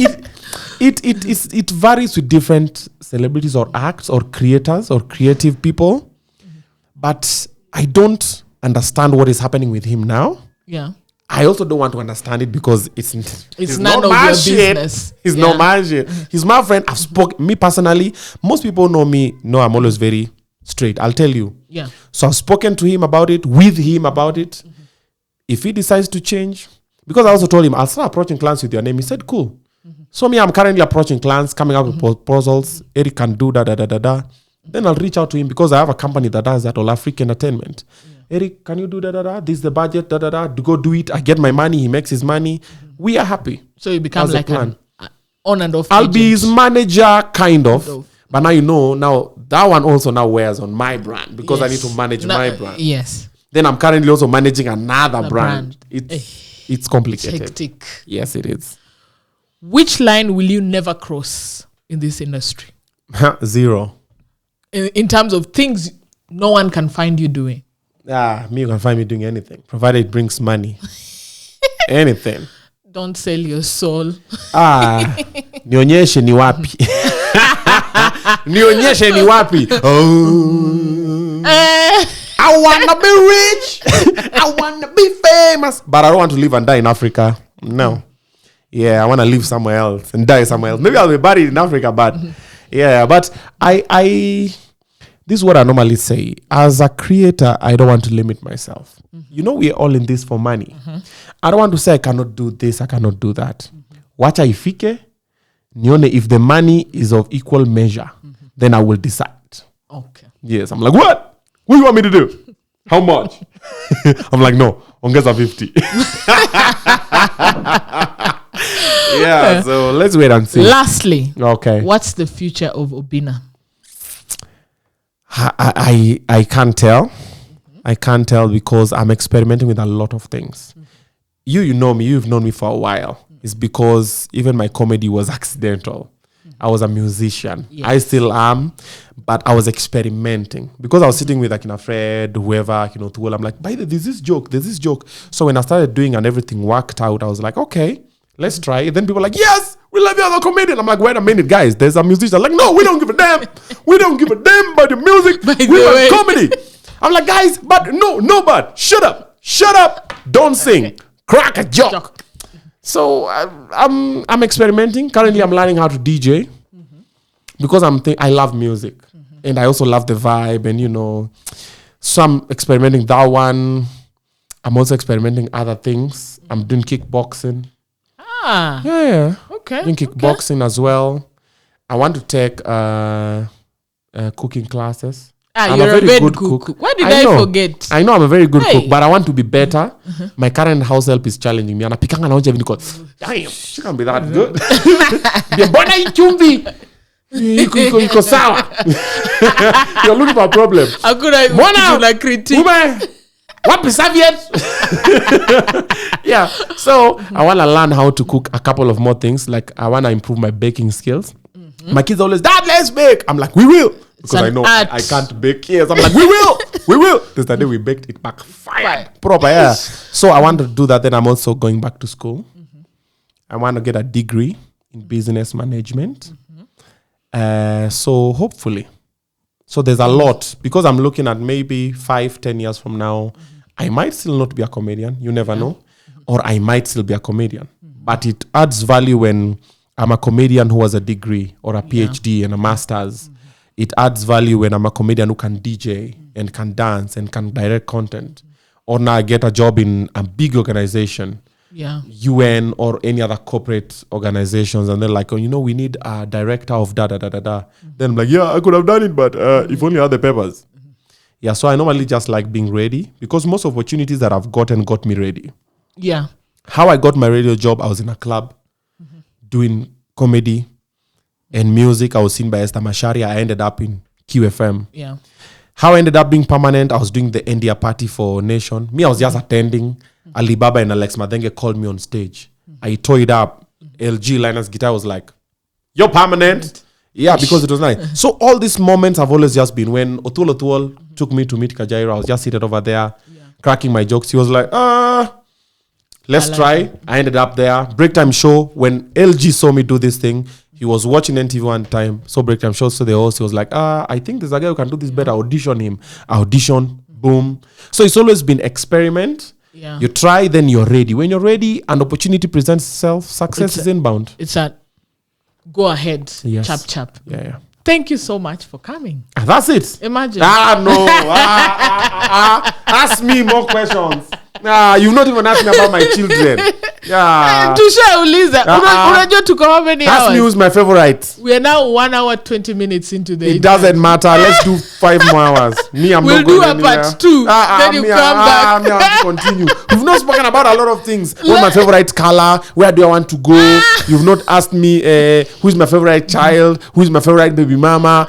it varies with different celebrities or acts or creators or creative people, but I don't understand what is happening with him now. Yeah, I also don't want to understand it because it's none of your business. It's not my shit. He's my friend. I've spoken, me personally, most people know I'm always very straight. I'll tell you. Yeah. So I've spoken to him about it, with him about it. If he decides to change, because I also told him, I'll start approaching clients with your name. He said, cool. So I'm currently approaching clients, coming up with proposals. Eric can do da. Then I'll reach out to him because I have a company that does that, All Africa Entertainment. Eric, can you do da? This is the budget, da. Go do it. I get my money. He makes his money. We are happy. So you become like an on and off I'll agent. be his manager, kind of. But now that one also now wears on my brand because I need to manage my brand. Yes. Then I'm currently also managing another brand. It's complicated. It's hectic. Yes, it is. Which line will you never cross in this industry? 0. In terms of things no one can find you doing. Me, you can find me doing anything, provided it brings money. Anything. Don't sell your soul. Nionyeshe ni wapi. Nionyeshe ni wapi. I want to be rich. I want to be famous. But I don't want to live and die in Africa. No. Yeah, I want to live somewhere else and die somewhere else. Maybe I'll be buried in Africa, but but this is what I normally say. As a creator, I don't want to limit myself. You know, we're all in this for money. I don't want to say I cannot do this, I cannot do that. Wacha ifike, nione if the money is of equal measure, then I will decide. Okay. Yes, I'm like, what? What do you want me to do? How much? I'm like, no, ongeza 50. Yeah, so let's wait and see. Lastly, okay, what's the future of Obinna? I can't tell. I can't tell because I'm experimenting with a lot of things. You know me. You've known me for a while. It's because even my comedy was accidental. I was a musician. Yes. I still am, but I was experimenting because I was sitting with like Fred, whoever, Otoole. I'm like, by the way, there's this joke. So when I started doing and everything worked out, I was like, okay, let's try it. Then people are like, yes, we love you as a comedian. I'm like, wait a minute, guys. There's a musician. Like, no, we don't give a damn. We don't give a damn about the music. We love comedy. I'm like, guys, but no, but shut up. Don't sing. Crack a joke. So I'm experimenting. Currently, I'm learning how to DJ because I love music and I also love the vibe, and so I'm experimenting that one. I'm also experimenting other things. I'm doing kickboxing. Yeah. Okay. Doing kickboxing as well. I want to take cooking classes. I'm you're a very good cook. Why did I forget? I know I'm a very good cook, but I want to be better. My current house help is challenging me. Anapikanga naonja hivi niko, damn, she can't be that good. Mbona hii chumvi? Iko sawa. You're looking for a problem. Mbona critique? Wapi serviette? Yeah. So I want to learn how to cook a couple of more things. Like I want to improve my baking skills. My kids always, Dad, let's bake. I'm like, we will. Because I know I can't bake. Yes, I'm like, we will. This the day we baked it back fire. Proper, yeah. So I want to do that. Then I'm also going back to school. I want to get a degree in business management. So hopefully. So there's a lot. Because I'm looking at maybe 5-10 years from now, I might still not be a comedian. You never know. Or I might still be a comedian. But it adds value when I'm a comedian who has a degree or a PhD and a master's. It adds value when I'm a comedian who can DJ and can dance and can direct content. Or now I get a job in a big organization, UN or any other corporate organizations, and they're like, oh, we need a director of da-da-da-da-da. Then I'm like, yeah, I could have done it, but if only I had the papers. Yeah, so I normally just like being ready because most opportunities that I've gotten got me ready. Yeah. How I got my radio job, I was in a club doing comedy and music. I was seen by Esther Mashari. I ended up in QFM. Yeah. How I ended up being permanent, I was doing the India party for Nation. Me, I was just attending. Alibaba and Alex Madenge called me on stage. I tore it up. LG Linus guitar was like, you're permanent. Yeah, because it was nice. So all these moments have always just been when Otoole took me to meet Kajairo. I was just seated over there, cracking my jokes. He was like, let's try. I ended up there. Break time show. When LG saw me do this thing, he was watching NTV one time. So break time show. So the host, he was like, I think there's a guy who can do this better. Audition him. Audition. Boom. So it's always been experiment. Yeah. You try, then you're ready. When you're ready, an opportunity presents itself. Success is inbound. It's a go ahead. Yes. Chap. Yeah. Thank you so much for coming. That's it. Imagine. No. Ask me more questions. You've not even asked me about my children. Unajua tuko how many hours? Ask me who's my favorite. We are now 1 hour 20 minutes into the It doesn't matter. Let's do 5 more hours. We'll do a part 2. Then you come back. Me, I have to continue. We've not spoken about a lot of things. What's my favorite color? Where do I want to go? You've not asked me who's my favorite child? Who's my favorite baby mama?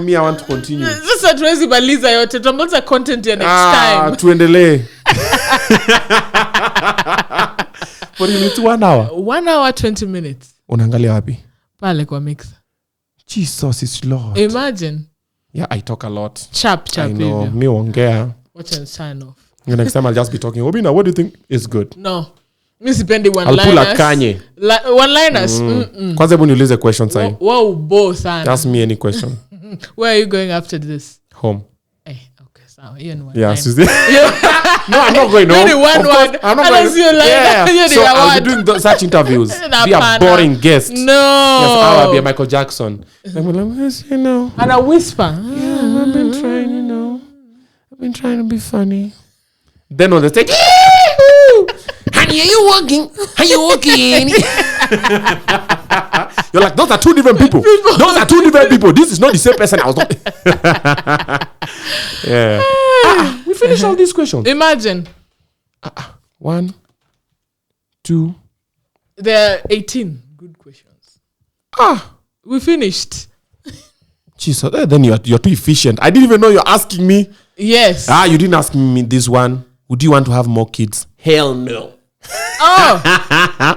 Me, I want to continue. Sasa tuwezi baliza yote. Tutamaliza content ya next time. Tuendelee. For you need 1 hour. 1 hour 20 minutes. Unaangalia wapi? Pale kwa mixer. Jesus is Lord. Imagine. Yeah, I talk a lot. Chap. I know. Me ongea. Watch and sign off. The next time I'll just be talking. Obinna, what do you think is good? No. Mi sipendi I'll pull a Kanye. One-liners. Kwanza hebu niulize question sign. Wow, both sana. Ask me any question. Where are you going after this? Home. Okay, so you're in one yeah, line. No, I'm not going home. One word. I'm not going. Yeah. So I'll be doing such interviews. Be a boring guest. No. Yes, I'll be a Michael Jackson. And a whisper. Yeah, I've been trying, I've been trying to be funny. Then on the stage, honey, are you walking? Are you walking? You're like, those are 2 different people. Those are 2 different people. This is not the same person I was talking. Yeah. We finished all these questions. Imagine. 1, 2. There are 18 good questions. We finished. Jesus, then you're too efficient. I didn't even know you're asking me. Yes. You didn't ask me this one. Would you want to have more kids? Hell no.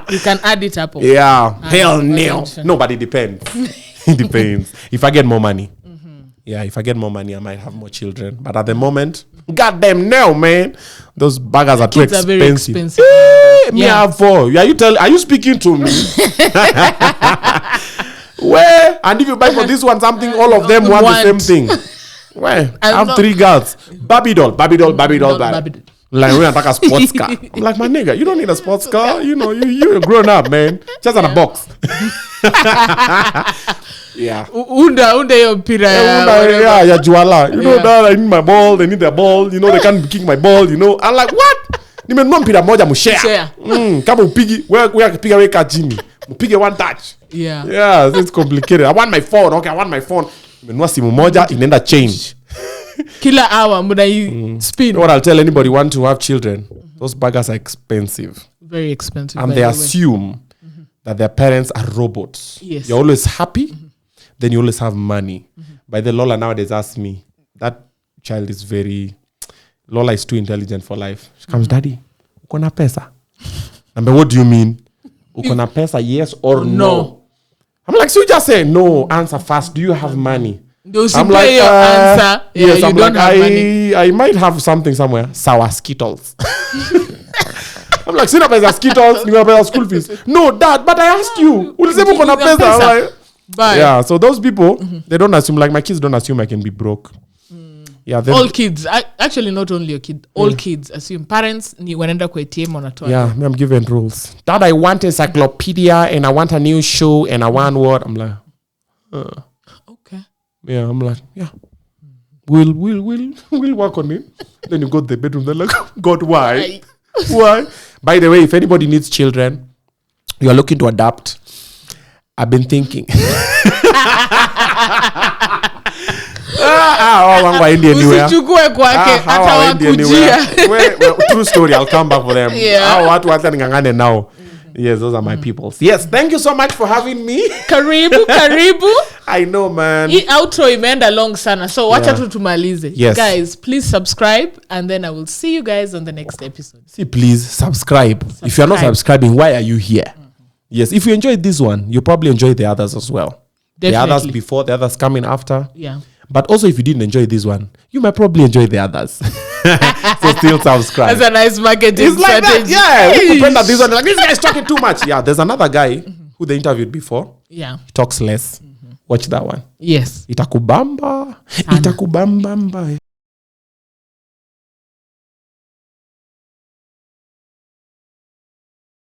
You can add it up. Yeah. Hell no. No, but it depends. It depends. If I get more money. Yeah, if I get more money, I might have more children. But at the moment, goddamn no, man. Those baggers are too expensive. Are very expensive. Me have 4. Are you speaking to me? Where? And if you buy for this one something, all of them want the same thing. Where? I have 3 girls. Baby doll. Like, we're not like a sports car. I'm like, my nigga, you don't need a sports car. You know, you're grown up, man. Just in a box. Yeah. Unda yo pira. Yeah, juala. You know that I need my ball. They need their ball. You know, they can't kick my ball. You know, I'm like, what? Nimenunua mpira moja mshare. Kama upigi, wewe akipiga weka chini. Upige one touch. Yeah, it's complicated. I want my phone. Okay, I want my phone. Nimenunua simu moja inaenda change. Kila hour muda spin. You know what I'll tell anybody want to have children? Those burgers are expensive. Very expensive. And they assume that their parents are robots. Yes. You're always happy, then you always have money. By the Lola nowadays asks me, that child is Lola is too intelligent for life. She comes, Daddy, uko na pesa? But what do you mean? Uko na pesa, yes or no? I'm like, so you just say no, answer fast. Do you have money? I'm like, your answer. Yes, you I'm don't like, have money. I might have something somewhere. Sour Skittles. I'm like, sina pesa Skittles, ni pesa school fees. No, Dad, but I asked you. Ulisema uko na pesa. Like, yeah, so those people, they don't assume, like my kids don't assume I can be broke. Yeah, all kids, actually not only your kid, all kids assume parents ni wanaenda kwa ATM wanatoa. Yeah, I'm given rules. Dad, I want encyclopedia and I want a new show and I want what? I'm like, okay. Yeah, I'm like, yeah. We'll work on it. Then you go to the bedroom, they're like, God, why? Why? By the way, if anybody needs children, you are looking to adopt, I've been thinking. Usichukue kwake hata wakujia. True story, I'll come back for them. Watu hata ningangane now. Yes, those are my peoples. Yes, thank you so much for having me. Karibu. I know, man. Hii outro imeenda long sana. So wacha tu tumalize. Yes. Guys, please subscribe and then I will see you guys on the next episode. See, please subscribe. If you're not subscribing, why are you here? Yes, if you enjoyed this one, you probably enjoy the others as well. Definitely. The others before, the others coming after. Yeah. But also, if you didn't enjoy this one, you might probably enjoy the others. So still subscribe. That's a nice marketing it's like strategy. That. Yeah, we pretend that this one, like, this guy's talking too much. Yeah, there's another guy who they interviewed before. Yeah. He talks less. Watch that one. Yes. Itakubamba.